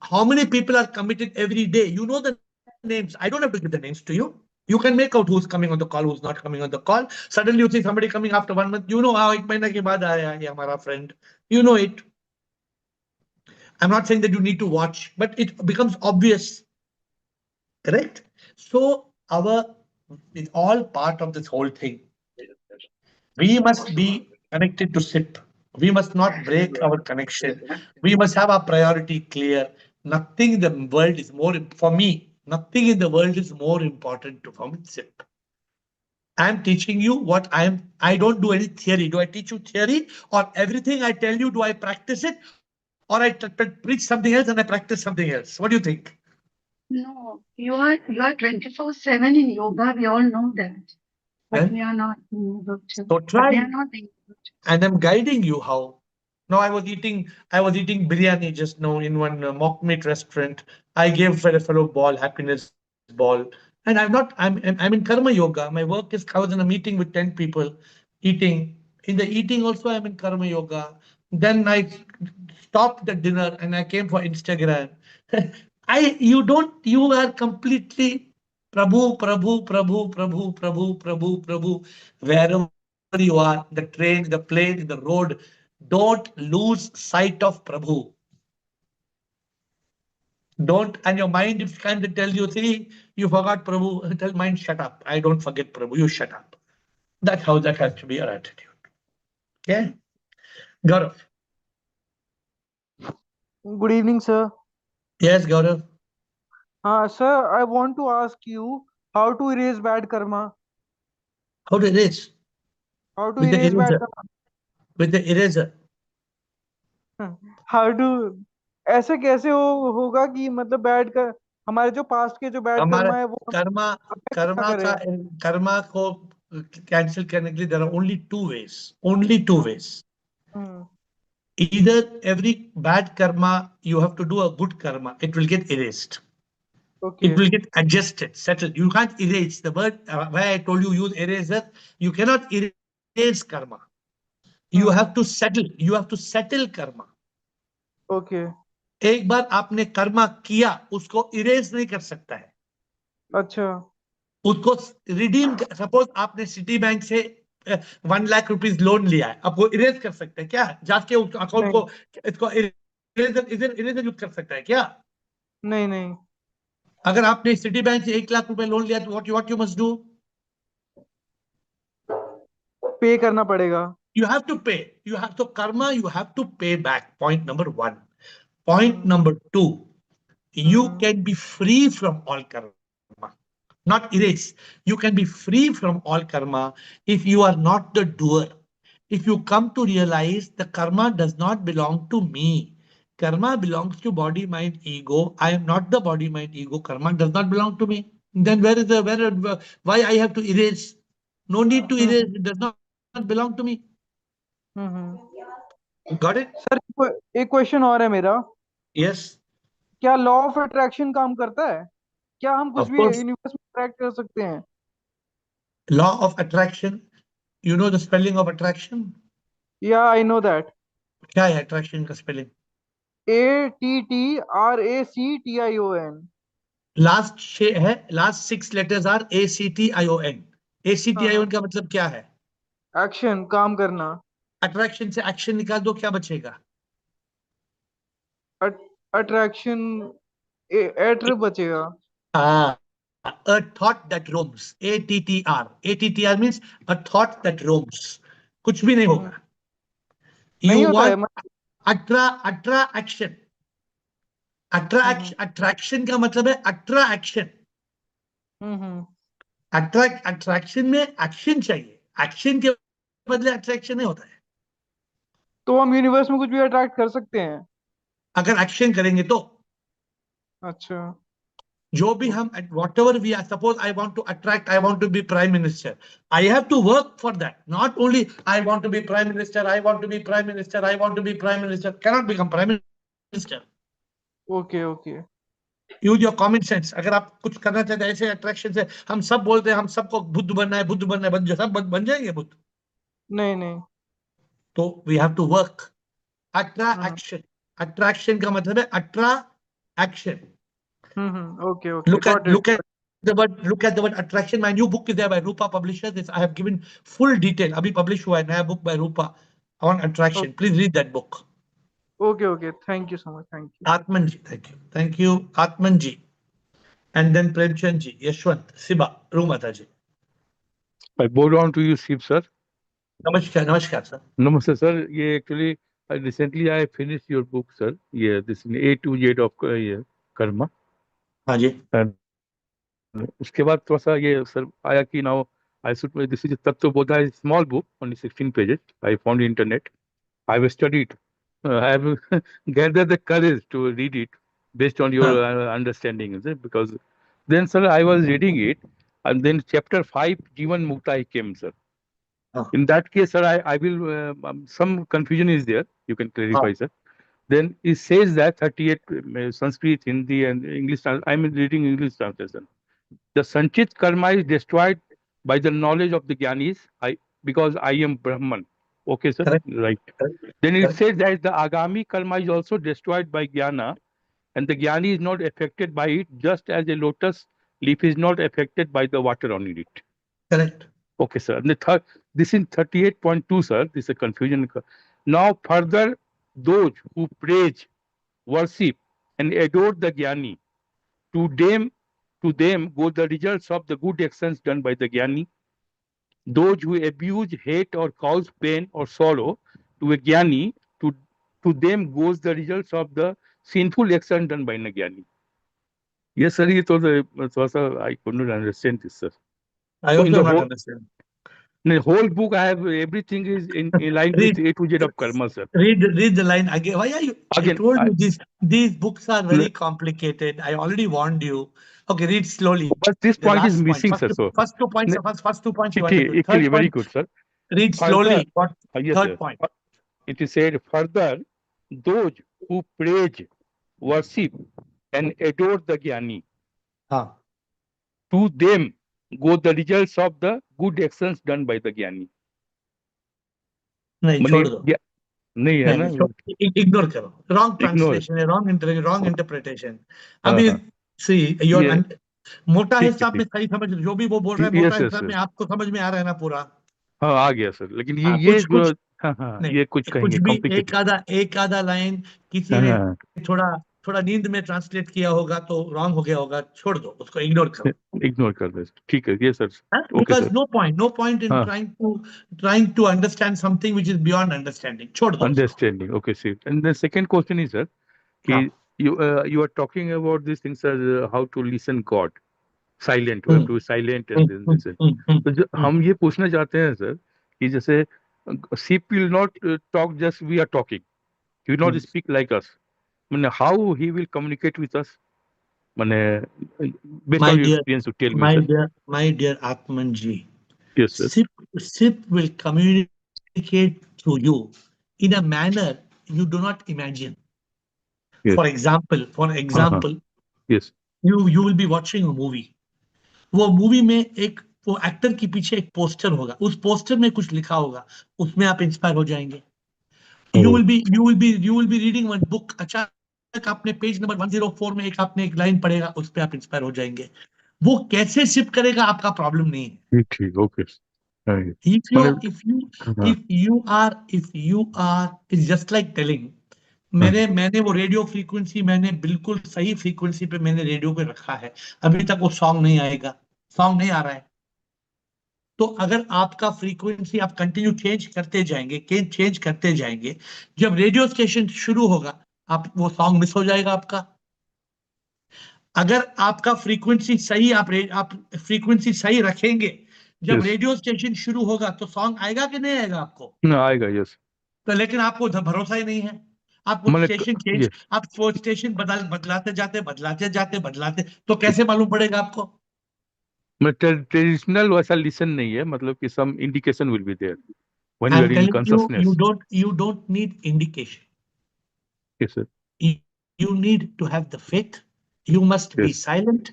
How many people are committed every day? You know the names. I don't have to give the names to you. You can make out who's coming on the call, who's not coming on the call. Suddenly you see somebody coming after 1 month. You know how 1 mahina ke baad aaya ye hamara friend. You know it. I'm not saying that you need to watch, but it becomes obvious. Correct? So it's all part of this whole thing. We must be connected to SIP. We must not break our connection. We must have our priority clear. Nothing in the world is more, for me, nothing in the world is more important to for me SIP. I'm teaching you what I don't do any theory. Do I teach you theory, or everything I tell you, do I practice it, or I preach something else and I practice something else? What do you think? No, you are 24/7 in yoga. We all know that. But we are not being able to. So try. But we are not being able to. And I'm guiding you how. Now I was eating biryani just now in one mock meat restaurant. I gave a fellow ball, happiness ball, and I'm in karma yoga. My work is, I was in a meeting with 10 people eating. In the eating also I'm in karma yoga. Then I stopped the dinner and I came for Instagram. You are completely Prabhu, Prabhu, Prabhu, Prabhu, Prabhu, Prabhu, Prabhu. Wherever you are, the train, the plane, the road, don't lose sight of Prabhu. Don't, and your mind is kind of tell you, see, you forgot Prabhu. Tell mind, shut up. I don't forget Prabhu. You shut up. That's how that has to be your attitude. Okay? Gaurav. Good evening, sir. Yes, Gaurav. Sir, I want to ask you how to erase bad karma. How to erase? How to With the erase bad eraser. karma? With the eraser. How to ऐसे कैसे होगा कि मतलब bad का हमारे जो past के जो बैड हमारा कर्मा है वो affect ना करे? कर्मा को कैंसिल करने के लिए there are only two ways. Only two ways. Either every bad karma, you have to do a good karma. It will get erased. Okay. It will get adjusted, settled. You can't erase the word. Why I told you use eraser. You cannot erase karma. You have to settle. You have to settle karma. Okay. एक बार आपने कर्मा किया, उसको erase नहीं कर सकता है. अच्छा. उसको रिडीम, सपोज आपने सिटी बैंक से 1 लाख रुपीज लोन लिया है, अब वो इरेज कर सकते हैं क्या? जाके उस अकाउंट को, इसको इरेज यूज कर सकता है क्या? नहीं नहीं। अगर आपने सिटी बैंक से 1 लाख रुपए लोन लिया तो व्हाट यू मस्ट डू? पे करना पड़ेगा। You have to pay. You have to karma. You have to pay back. Point number 1. Point number 2. You can be free from all karma, not erase. You can be free from all karma if you are not the doer. If you come to realize the karma does not belong to me. Karma belongs to body, mind, ego. I am not the body, mind, ego. Karma does not belong to me. Then why I have to erase? No need to erase. It does not belong to me. Got it? Sir एक question और है मेरा। Yes. क्या law of attraction काम करता है? क्या हम कुछ Of भी course. यूनिवर्स में अट्रैक्ट कर सकते हैं? Law of attraction. You know the spelling of attraction? या आई नो दैट। क्या है attraction का spelling? ATTRACTION। Last 6 letters are ACTION. ACTION का मतलब क्या है? एक्शन, काम करना। अट्रैक्शन से एक्शन निकाल दो, क्या बचेगा? अट्रैक्शन एट्र बचेगा। A thought that roams. ATTR. ATTR means a thought that roams. कुछ भी नहीं होगा. नहीं You होता है want attraction. अट्रैक्शन का मतलब है अट्रैक्शन. अट्रैक्शन में एक्शन चाहिए. एक्शन के बदले अट्रैक्शन नहीं होता है. तो हम यूनिवर्स में कुछ भी अट्रैक्ट कर सकते हैं अगर एक्शन करेंगे तो. अच्छा। जो भी हम whatever we are, suppose I want to attract, I want to be prime minister, I have to work for that. Not only I want to be prime minister, I want to be prime minister, I want to be prime minister, cannot become prime minister. Okay okay. Use your common sense. अगर आप कुछ करना चाहते हैं ऐसे attraction से, हम सब बोलते हैं हम सबको बुद्ध बनना है, बुद्ध बनना है, सब बन जाएंगे बुद्ध? नहीं नहीं। तो we have to work. Attraction. Attraction का मतलब है attraction. Okay, okay. Look Got at the word attraction. My new book is there by Rupa Publisher. This I have given full detail. अभी publish हुआ है नया book by Rupa on attraction. Please read that book. Okay, okay. Thank you so much. Thank you. Atman ji, thank you, Atman ji, and then Premchand ji, Yashwant, Siba, Rumata ji. I bow down to you, Shiv sir. नमस्कार sir. Namaste sir. ये actually recently I finished your book sir. Yeah, this A to Z of karma. हाँ जी. And उसके बाद थोड़ा सा ये sir आया कि now I should, this is Tattva Bodha, is small book, only 16 pages. I found the internet. I have studied. I have gathered the courage to read it based on your understanding, is it? Because then, sir, I was reading it, and then chapter 5, Jivan Mukta came, sir. In that case, sir, I will, some confusion is there. You can clarify, sir. Then it says that 38 Sanskrit, Hindi, and English. I'm reading English translation. The Sanchit karma is destroyed by the knowledge of the Gyanis, because I am Brahman. Okay, sir? Correct. Right. Then it says that the Agami karma is also destroyed by Jnana, and the Jnani is not affected by it, just as a lotus leaf is not affected by the water on it. Correct. Okay, sir. And this in 38.2, sir. This is a confusion. Now, further, those who praise, worship, and adore the Jnani, to them go the results of the good actions done by the Jnani. Those who abuse, hate, or cause pain or sorrow to a Jnani, to them goes the results of the sinful action done by a Jnani. Yes, sir. I could not understand this, sir. I also not understand. In the whole book, I have everything is in line with A to Z of karma, sir. Read the line again. Why are you? Again, I told you these books are very complicated. I already warned you. Okay, read slowly. But this point is missing, sir. So first 2 points. First 2 points. You equally, third very point, good, sir. read slowly. What Yes, third sir. point? It is said further, those who praise, worship, and adore the Jnani, to them go the results of the good actions done by the Jnani. नहीं छोड़ दो. नहीं है ना. Ignore करो. Wrong translation, wrong interpretation. अभी see मोटा ठीक है हिसाब में ठीक। सही समझ, जो भी वो बोल रहा है मोटा यस यस हिसाब में यस। आपको समझ में आ रहा है ना पूरा? हाँ आ गया सर, लेकिन हाँ, ये कुछ जो, कुछ हाँ हाँ नहीं, ये कुछ कुछ कहेंगे भी कॉम्प्लिकेटेड। एक आधा लाइन किसी ने हाँ थोड़ा थोड़ा नींद में ट्रांसलेट किया होगा तो रॉन्ग हो गया होगा, छोड़ दो उसको, इग्नोर करो। इग्नोर कर दे, ठीक है ये सर। Okay because sir. No point in हाँ trying to understand something which is beyond understanding, छोड़ दो उसको। Understanding, okay see. And the second question is sir कि हाँ। you are talking about these things as how to listen God silent, you have to be silent and then listen. तो हम ये पूछना चाहते हैं सर कि जैसे sheep will not talk just we are talking, he will not speak like us, मैंने how he will communicate with us, मैंने based on My your dear, experience to tell me sir. my dear Atman ji, Yes sir. SIP will communicate through you in a manner you do not imagine. Yes. For example, Yes. you will be watching a movie. वो movie में वो actor के पीछे एक poster होगा, उस poster में कुछ लिखा होगा, उसमें आप इंस्पायर हो जाएंगे। You will be reading one book, अचानक आपने पेज नंबर 104 में आपने एक लाइन पढ़ेगा, उस पे आप इंस्पायर हो जाएंगे। वो कैसे शिप करेगा आपका प्रॉब्लम नहीं है। ठीक ओके। If you मैंने if you हाँ if you are it's just like telling, मैंने वो रेडियो फ्रीक्वेंसी, मैंने बिल्कुल सही फ्रीक्वेंसी पे मैंने रेडियो पे रखा है, अभी तक वो सॉन्ग नहीं आएगा, सॉन्ग नहीं आ रहा है। तो अगर आपका फ्रीक्वेंसी आप कंटिन्यू चेंज करते जाएंगे, जब रेडियो स्टेशन शुरू होगा आप वो सॉन्ग मिस हो जाएगा आपका। अगर आपका फ्रीक्वेंसी सही, आप फ्रीक्वेंसी सही रखेंगे, जब यस रेडियो स्टेशन शुरू होगा तो सॉन्ग आएगा कि नहीं आएगा आपको? आएगा यस। तो लेकिन आपको भरोसा ही नहीं है, आप मैंने ये वो स्टेशन बदलाते जाते, तो कैसे मालूम पड़ेगा आपको? ट्रेडिशनल वैसा लिसन नहीं है, मतलब कि some indication will be there when I you am are in telling you, consciousness. you don't need indication. Yes sir. You need to have the faith. You must be yes silent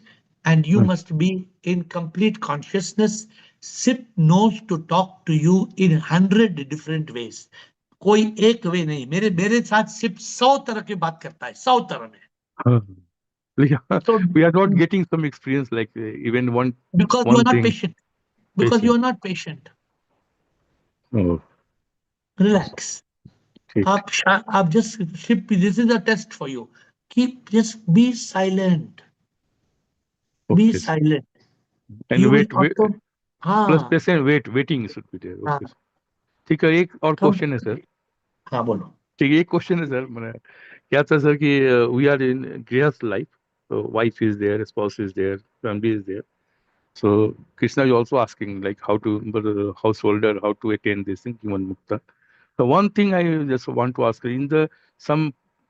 and you must be in complete consciousness. SIP knows to talk to you in 100 different ways. कोई एक वे नहीं, मेरे साथ SIP 100 तरह की बात करता है, 100 तरह में। So we are not getting some experience like even because you are one not thing patient, because you patient. are not patient, Oh, relax. ठीक आप just SIP, this is a test for you. Just be silent. Be okay silent. and You will wait auto, plus हाँ patient waiting should be there, हाँ okay ठीक है। एक और तो question है सर। हाँ बोलो। ठीक है एक क्वेश्चन है सर, मैंने क्या था सर कि we are in grihastha life, wife is there, spouse is there, family is there. So Krishna is also asking like how to, but householder, how to attain this thing, Jivan Mukta. So one thing I just want to ask, in the some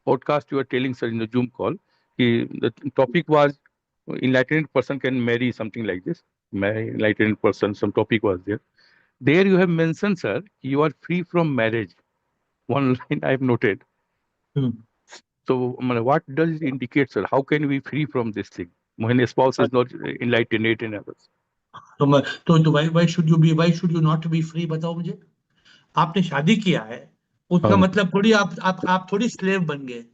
podcast you are telling sir in the Zoom call, the topic was enlightened person can marry, something like this. Enlightened person, some topic was there. There you have mentioned sir, you are free from marriage. One line I have noted. So what does it indicate sir? How can we free from this thing when a spouse is not enlightened and others? तो why should you not be free, बताओ मुझे। आपने शादी किया है, उसका हाँ मतलब थोड़ी आप थोड़ी स्लेव बन गए।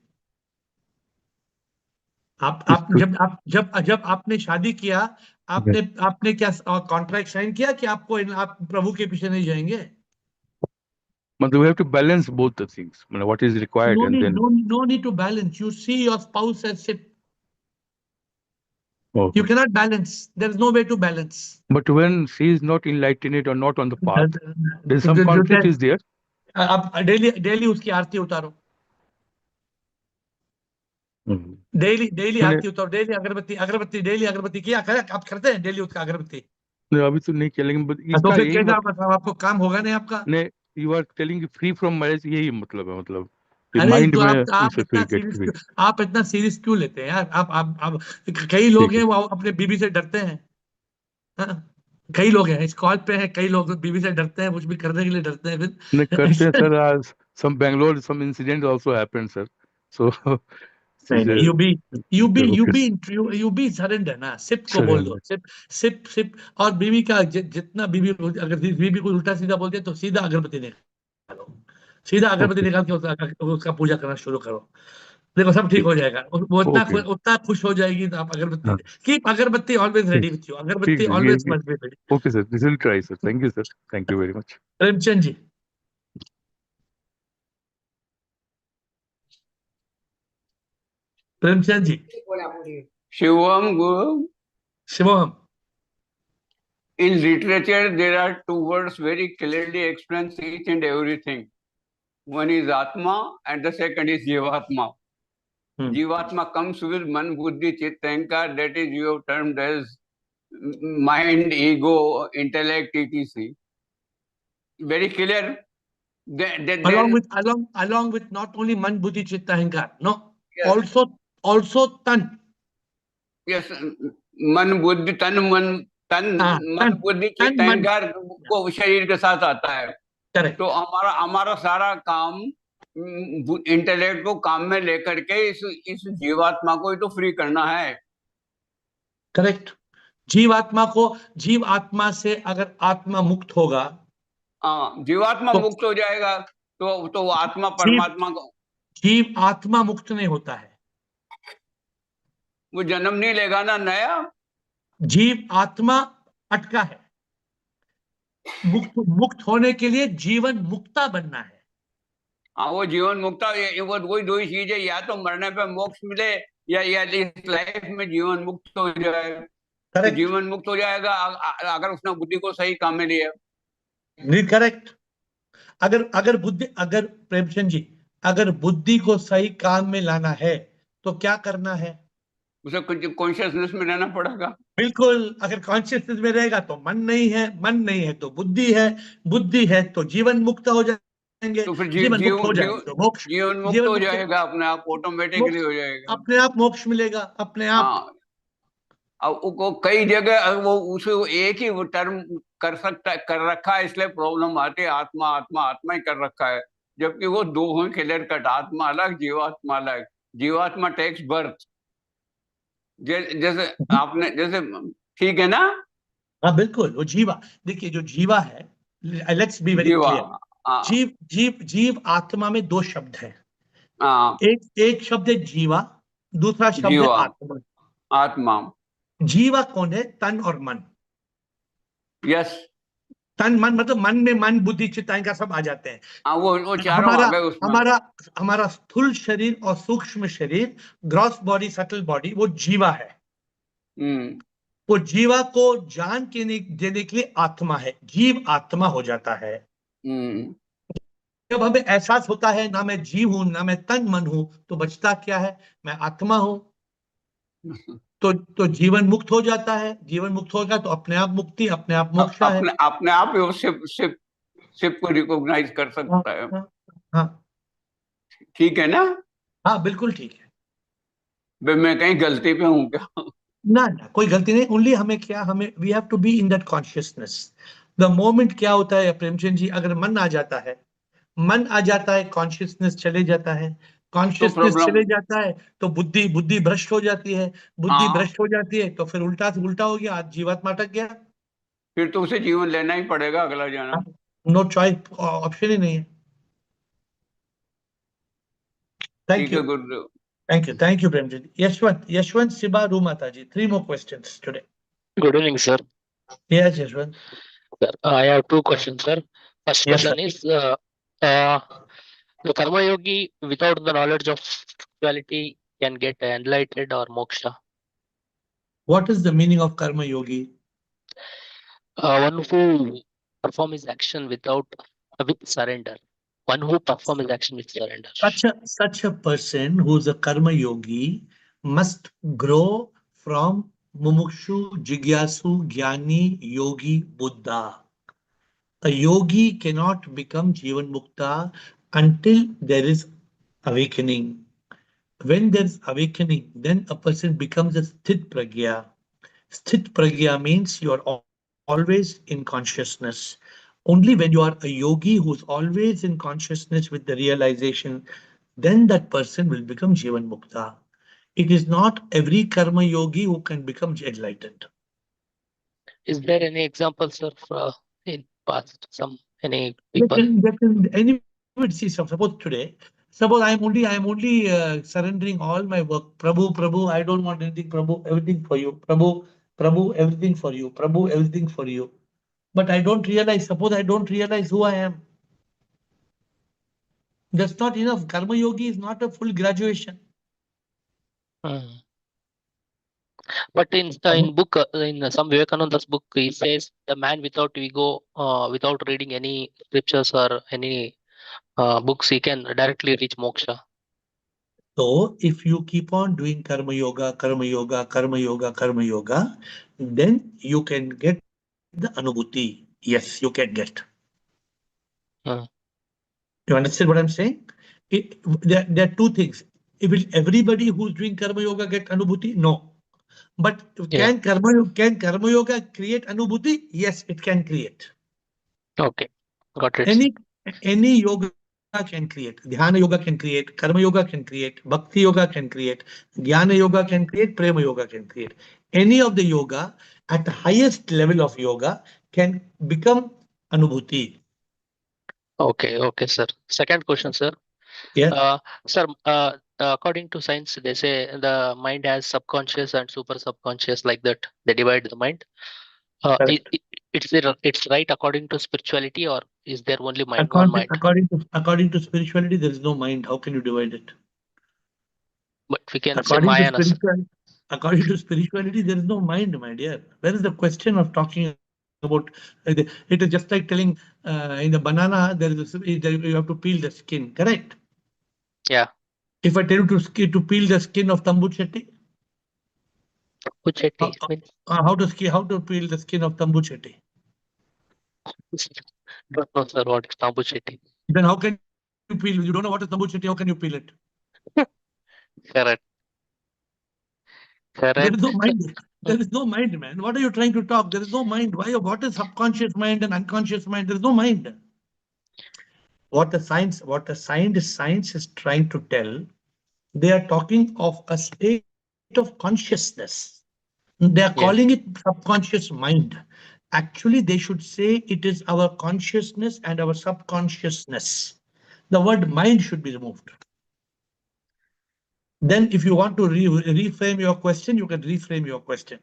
आप इसको जब आपने शादी किया, आपने क्या कॉन्ट्रैक्ट साइन किया कि आप प्रभु के पीछे नहीं जाएंगे? but we have to balance both the things, what is required and then No need to balance. You see your spouse as SIP. oh. You cannot balance. There is no way to balance. But when she is not enlightened or not on the path, then some जो conflict is there. आप daily उसकी आरती उतारो, daily मैंने आरती उतारो, daily अगरबत्ती daily अगरबत्ती किया आप करते हैं डेली उसका अगरबत्ती? अभी तो नहीं किया, लेकिन तो इसका फिर यही कैसे मतलब आपको काम होगा नहीं आपका? ने you are telling free from marriage, यही मतलब है, मतलब कि अरे माइंड तो में आप इसे इतना फिर गेट सीरियस फ्री। आप इतना सीरियस क्यों लेते हैं यार? आप कई लोग ठीक हैं है वो अपने बीवी से डरते हैं। हाँ? कई लोग हैं इस कॉल पे हैं, कई लोग बीवी से डरते हैं, कुछ भी करने के लिए डरते हैं नहीं करते हैं फिर। सर, आज some Bangalore some incident also happened sir, so नहीं, ओके यू बी सरेंडर ना, सिप को बोल दो, सरेंडर। सिप। और बीवी का जितना बीवी, अगर बीवी को उल्टा सीधा बोलते तो सीधा अगरबत्ती निकालो, सीधा अगरबत्ती ओके निकाल के उसका पूजा करना शुरू करो। देखो सब ठीक हो जाएगा। वो Okay. उतना खुश हो जाएगी तो आप अगरबत्ती हाँ, कीप अगरबत्ती ऑलवेज रेडी विथ यू, ठीक अगरबत्ती sir, always must be ready. Okay sir, this will try sir, thank you sir, thank you very much. Premchand ji, Premchand ji, Shivam Guru, Shivam, in literature there are two words very clearly explains each and everything. One is Atma and the second is Jivatma. Jivatma comes with Man, Buddhi, Chitanka, that is you have termed as mind, ego, intellect, etc. Very clear. along Then with along with not only man, buddhi, chitta, ahankar, no, yes, also tan. yes, मन बुद्धि तन मन तन मन tan बुद्धि चित्त tan man, अहंकार को शरीर के साथ आता है। correct, तो हमारा हमारा सारा काम इंटेलेक्ट को काम में लेकर के इस जीवात्मा को ही तो फ्री करना है। correct. जीव आत्मा से अगर आत्मा मुक्त होगा, हाँ, जीवात्मा तो मुक्त हो जाएगा तो वो आत्मा जीव परमात्मा को जीव आत्मा मुक्त नहीं होता है, वो जन्म नहीं लेगा ना नया। जीव आत्मा अटका है। मुक्त होने के लिए जीवन मुक्ता बनना है। हाँ, वो जीवन मुक्ता वो वही दो ही चीज है, या तो मरने पे मोक्ष मिले या इस लाइफ में जीवन मुक्त हो जाए। तो करेक्ट, जीवन मुक्त हो जाएगा अगर उसने बुद्धि को सही काम में लिया। नहीं करेक्ट। अगर प्रेमचंद जी, अगर बुद्धि को सही काम में लाना है तो क्या करना है? उसे कुछ कॉन्शियसनेस में रहना पड़ेगा। बिल्कुल, अगर कॉन्शियसनेस में रहेगा तो मन नहीं है तो बुद्धि है तो जीवन मुक्त हो जाएंगे, तो फिर जीवन मुक्त हो जाएंगे तो मोक्ष, जीवन मुक्त जीवन हो मुक्त जाएगा, अपने आप ऑटोमेटिकली मोक्ष, हो जाएगा। अपने आप मोक्ष मिलेगा अपने आप। हाँ, अब वो कई जगह वो उसे एक ही वो टर्म कर रखा है, इसलिए प्रॉब्लम आती है। आत्मा आत्मा आत्मा ही कर रखा है, जबकि वो दो हैं क्लियर कट, आत्मा अलग जीवात्मा अलग। जीवात्मा टेक्स बर्थ, जैसे आपने जैसे, ठीक है ना? हाँ बिल्कुल, वो जीवा, देखिए जो जीवा है, लेट्स बी वेरी जीवा, क्लियर, हाँ जीव आत्मा में दो शब्द हैं। हाँ, एक शब्द है जीवा, दूसरा शब्द है जीवा आत्मा। आत्मा, जीवा कौन है? तन और मन। यस। तन मन मतलब मन में मन बुद्धि चित्त अहंकार सब आ जाते हैं। हाँ, वो चारों आ हमारा गए उसमें। हमारा हमारा स्थूल शरीर और सूक्ष्म शरीर, ग्रॉस बॉडी सटल बॉडी, वो जीवा है। वो जीवा को जान के देने के लिए आत्मा है, जीव आत्मा हो जाता है। जब हमें एहसास होता है ना मैं जीव हूं ना मैं तन मन हूं, तो बचता क्या है? मैं आत्मा हूं। तो जीवन मुक्त हो जाता है, जीवन मुक्त होगा तो अपने आप मुक्ति, अपने आप मोक्ष है। अपने आप ही वो शिप को रिकॉग्नाइज कर सकता है। हाँ, ठीक है ना? हाँ बिल्कुल ठीक है। मैं कहीं गलती पे हूँ क्या? ना कोई गलती नहीं, ओनली हमें we have to be in that consciousness. The moment क्या होता है प्रेमचंद जी, अगर मन आ जाता है कॉन्शियसनेस चले जाता है, कॉन्शियसनेस प्रॉब्लम, चले जाता है तो बुद्धि भ्रष्ट हो जाती है, बुद्धि हाँ, भ्रष्ट हो जाती है तो फिर उल्टा से उल्टा हो गया, आज जीवात्मा अटक गया। फिर तो उसे जीवन लेना ही पड़ेगा अगला जन्म। नो चॉइस, ऑप्शन ही नहीं है। ठीक है गुरुदेव। Thank you, Premji. Yashwant Siba Rumataji. 3 more questions today. Good evening, sir. Yes, Yashwant. Sir, I have two questions, sir. First Yes, question is, the karma yogi without the knowledge of spirituality can get enlightened or moksha. What is the meaning of karma yogi? One who perform his action with surrender. One who perform his action with surrender. Such a person who is a karma yogi must grow from mumukshu, jigyasu, jnani, yogi, Buddha. A yogi cannot become Jivan Mukta until there is awakening. When there is awakening, then a person becomes a Sthit Pragya. Sthit Pragya means you are always in consciousness. Only when you are a yogi who's always in consciousness with the realization, then that person will become Jivan Mukta. It is not every karma yogi who can become enlightened. Is there any examples of in past any people? Anybody see, suppose today Suppose I am only surrendering all my work. Prabhu, I don't want anything. Prabhu, everything for you. Prabhu, everything for you. Prabhu, everything for you. But I don't realize. Suppose I don't realize who I am. That's not enough. Karma yogi is not a full graduation. But in book in some Vivekananda's book, he says the man without ego, without reading any scriptures or any books, he can directly reach moksha. So if you keep on doing karma yoga, then you can get the anubhuti. Yes, you can get. You understand what I'm saying? There are two things. Will everybody who's doing karma yoga get anubhuti? No. But can karma yoga create anubhuti? Yes, it can create. Okay, got it. Any yoga can create. Dhyana yoga can create. Karma yoga can create. Bhakti yoga can create. Jnana yoga can create. Prema yoga can create. Any of the yoga at the highest level of yoga can become anubhuti. Okay, sir. Second question, sir. Yeah. Sir, according to science, they say the mind has subconscious and super subconscious, like that. They divide the mind. It's right according to spirituality, or is there only one mind? According to spirituality, there is no mind. How can you divide it? But we can say Maya. According to spirituality, there is no mind, my dear. Where is the question of talking about? It is just like telling in the banana, you have to peel the skin, correct? Yeah. If I tell you to peel the skin of Tambu Chetty, how to peel the skin of Tambu Chetty? Don't know, sir, what is Tambu Chetty. Then how can you peel? You don't know what is Tambu Chetty. How can you peel it? Correct. There is no mind. There is no mind, man. What are you trying to talk? There is no mind. What is subconscious mind and unconscious mind? There is no mind. What the science is trying to tell, they are talking of a state of consciousness. They are calling it subconscious mind. Actually, they should say it is our consciousness and our subconsciousness. The word mind should be removed. Then if you want to reframe your question, you can reframe your question.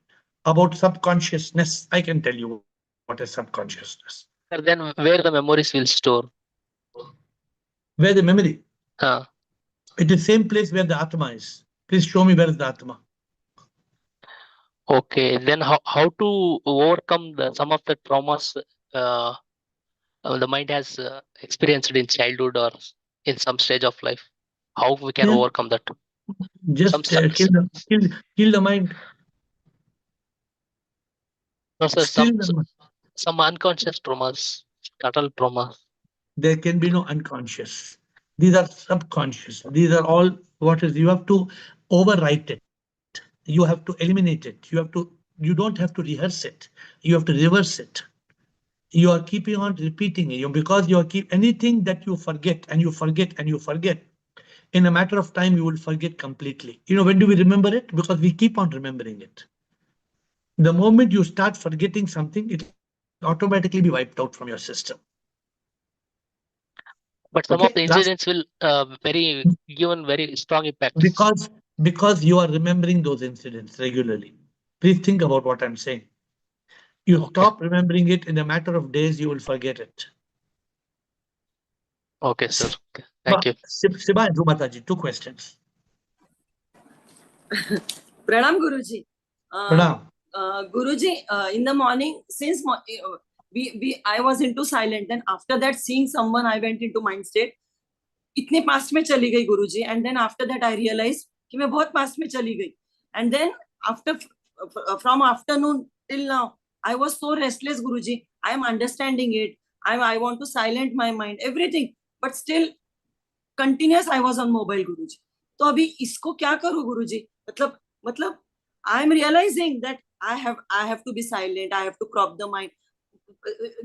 About subconsciousness, I can tell you what is subconsciousness. Then where the memories will store? Where the memory? It is same place where the Atma is. Please show me where is the Atma. Okay, then how to overcome some of the traumas the mind has experienced in childhood or in some stage of life? How we can overcome that? Just kill the mind. No, sir, some unconscious traumas, total traumas. There can be no unconscious. These are subconscious. These are all you have to overwrite it. You have to eliminate it. You don't have to rehearse it. You have to reverse it. You are keeping on repeating it because you keep anything that you forget and you forget and you forget. In a matter of time, you will forget completely. When do we remember it? Because we keep on remembering it. The moment you start forgetting something, it will automatically be wiped out from your system. But some of the incidents will given very strong impact. Because you are remembering those incidents regularly. Please think about what I'm saying. You stop remembering it in a matter of days, you will forget it. Okay, sir. Okay. Thank you. Siba and Rumataji, 2 questions. Pranam Guruji. Pranam. Guruji, in the morning, since I was into silent, then after that, seeing someone, I went into mind state. इतने past में चली गई गुरुजी, and then after that I realized कि मैं बहुत past में चली गई, and then from afternoon till now I was so restless Guruji. I am understanding it. I want to silent my mind, everything, but still continuous I was on mobile Guruji. तो अभी इसको क्या करूं गुरुजी? मतलब I am realizing that I have to be silent. I have to crop the mind.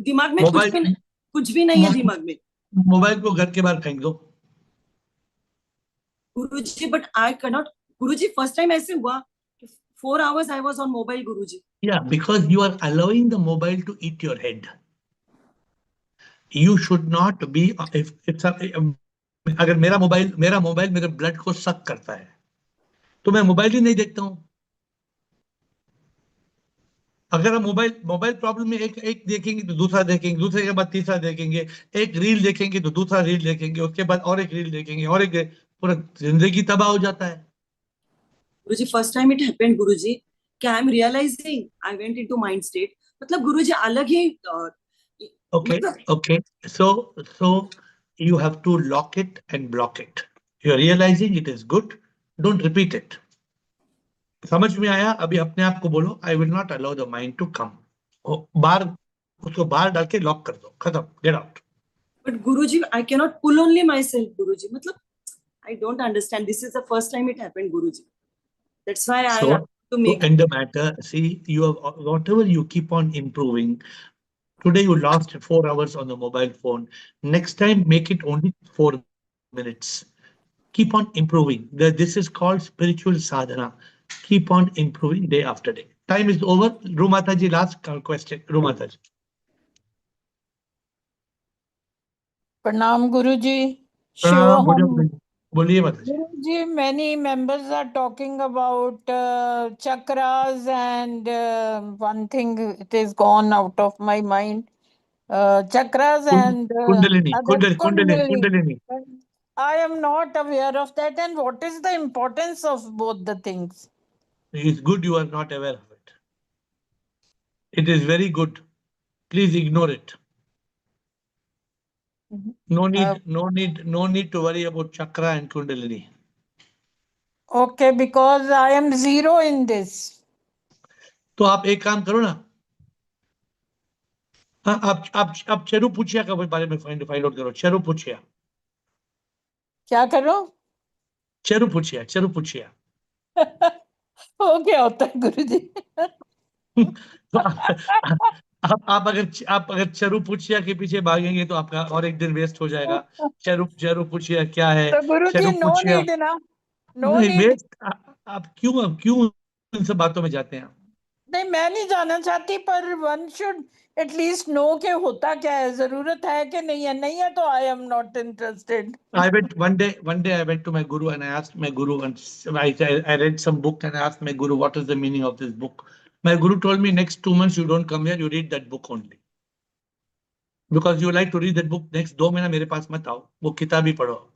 दिमाग में कुछ भी नहीं है दिमाग में. मोबाइल को घर के बाहर फेंक दो. Guruji, but I cannot. Guruji, first time ऐसे हुआ 4 hours I was on mobile, Guruji. Yeah, because you are allowing the mobile to eat your head. You should not be. अगर मेरा मोबाइल मेरे ब्लड को सक करता है तो मैं मोबाइल ही नहीं देखता हूं। अगर हम मोबाइल प्रॉब्लम में एक देखेंगे तो दूसरा देखेंगे, दूसरे के बाद तीसरा देखेंगे, एक रील देखेंगे तो दूसरा रील देखेंगे, उसके बाद और एक रील देखेंगे और एक, पूरा जिंदगी तबाह हो जाता है। Guruji first time it happened Guruji कि I am realising I went into mind state, मतलब गुरुजी अलग ही Okay, मतलब okay. So you have to lock it and block it. You're realizing it is good. Don't repeat it. समझ में आया? अभी अपने आप को बोलो, I will not allow the mind to come. बाहर, उसको बाहर डाल के लॉक कर दो, खत्म, get out. but guruji I cannot pull only myself guruji, मतलब I don't understand, this is the first time it happened guruji, that's why I have to So make end the matter. See, you have whatever you keep on improving. Today you lost 4 hours on the mobile phone. Next time make it only 4 minutes. Keep on improving. This is called spiritual sadhana. Keep on improving day after day. Time is over. Rumataji, last question. Rumataji. Pranam Guruji. प्रणाम, Shivoham. बोलिए माता जी। Guruji, many members are talking about chakras, and one thing it is gone out of my mind. Chakras and Kundalini, other Kundalini. Kundalini. I am not aware of that. And what is the importance of both the things? It's good you are not aware of it. It is very good. Please ignore it. No need to worry about chakra and kundalini. Okay, because I am zero in this. तो आप एक काम करो ना, हाँ, आप चरु पूछिया के बारे में फाइंड आउट करो। चरु पूछिया, क्या करो? चरु पूछिया। हो क्या होता है गुरुजी? तो आप अगर चरु पूछिया के पीछे भागेंगे तो आपका और एक दिन वेस्ट हो जाएगा। चरु पूछिया क्या है? तो गुरुजी चरु नो पूछिया नीड ना, नो नहीं नीड। वेस्ट। आप क्यों इन सब बातों में जाते हैं? नहीं, मैं नहीं जाना चाहती, पर वन शुड एटलीस्ट नो के होता क्या है, जरूरत है कि नहीं है। नहीं है तो I am not interested. I went one day I went to my guru and I asked my guru, and I read some book and I asked my guru, what is the meaning of this book? My guru told me, next 2 months you don't come here, you read that book only. Because you like to read that book, next 2 महीना मेरे पास मत आओ, वो किताब ही पढ़ो आप।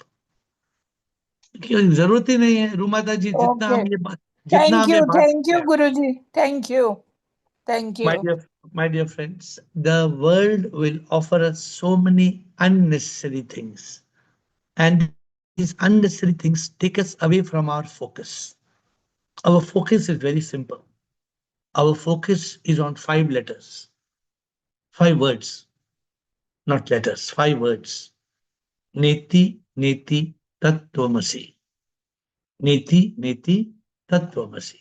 जरूरत ही नहीं है रूमाता जी, जितना हम ये बात थैंक यू किया। Guruji, thank you. My dear friends, the world will offer us so many unnecessary things, and these unnecessary things take us away from our focus. Our focus is very simple. Our focus is on 5 letters, 5 words, not letters, 5 words. Neti, neti, tattvamasi. Neti, neti, tattvamasi.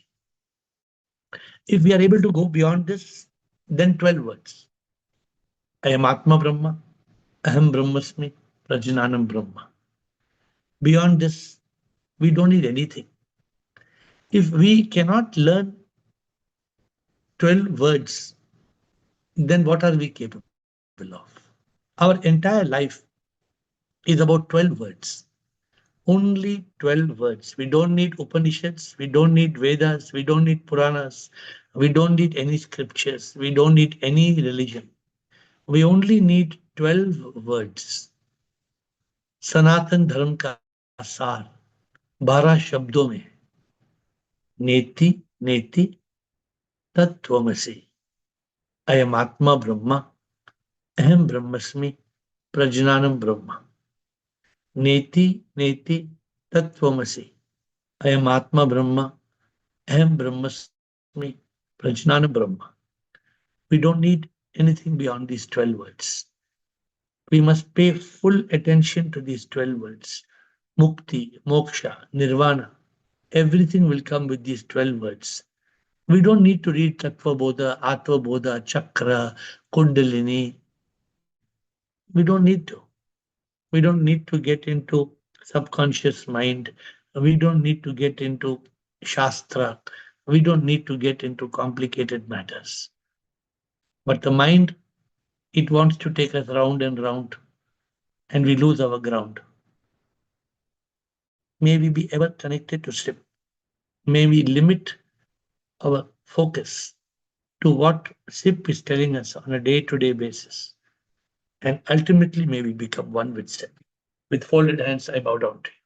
If we are able to go beyond this, then 12 words. I am Atma Brahma, Aham Brahmasmi, Prajnanam Brahma. Beyond this, we don't need anything. If we cannot learn 12 words, then what are we capable of? Our entire life is about 12 words. Only 12 words. We don't need Upanishads, we don't need Vedas, we don't need Puranas, we don't need any scriptures, we don't need any religion. We only need 12 words. सनातन धर्म का सार 12 शब्दों में, नेति नेति तत्त्वमसि, अयम आत्मा ब्रह्मा, अहम ब्रह्मस्मि, प्रज्ञानम ब्रह्मा। नेति नेति तत्त्वमसि, अयम आत्मा Brahma, aham brahmasmi, prajnana brahma. We don't need anything beyond these 12 words. We must pay full attention to these 12 words. Mukti, moksha, nirvana, everything will come with these 12 words. We don't need to read Tattva Bodha, Atva Bodha, Chakra, Kundalini. We don't need to. We don't need to get into subconscious mind. We don't need to get into Shastra. We don't need to get into complicated matters. But the mind, it wants to take us round and round, and we lose our ground. May we be ever connected to SIP. May we limit our focus to what SIP is telling us on a day-to-day basis. And ultimately, may we become one with SIP. With folded hands, I bow down to you.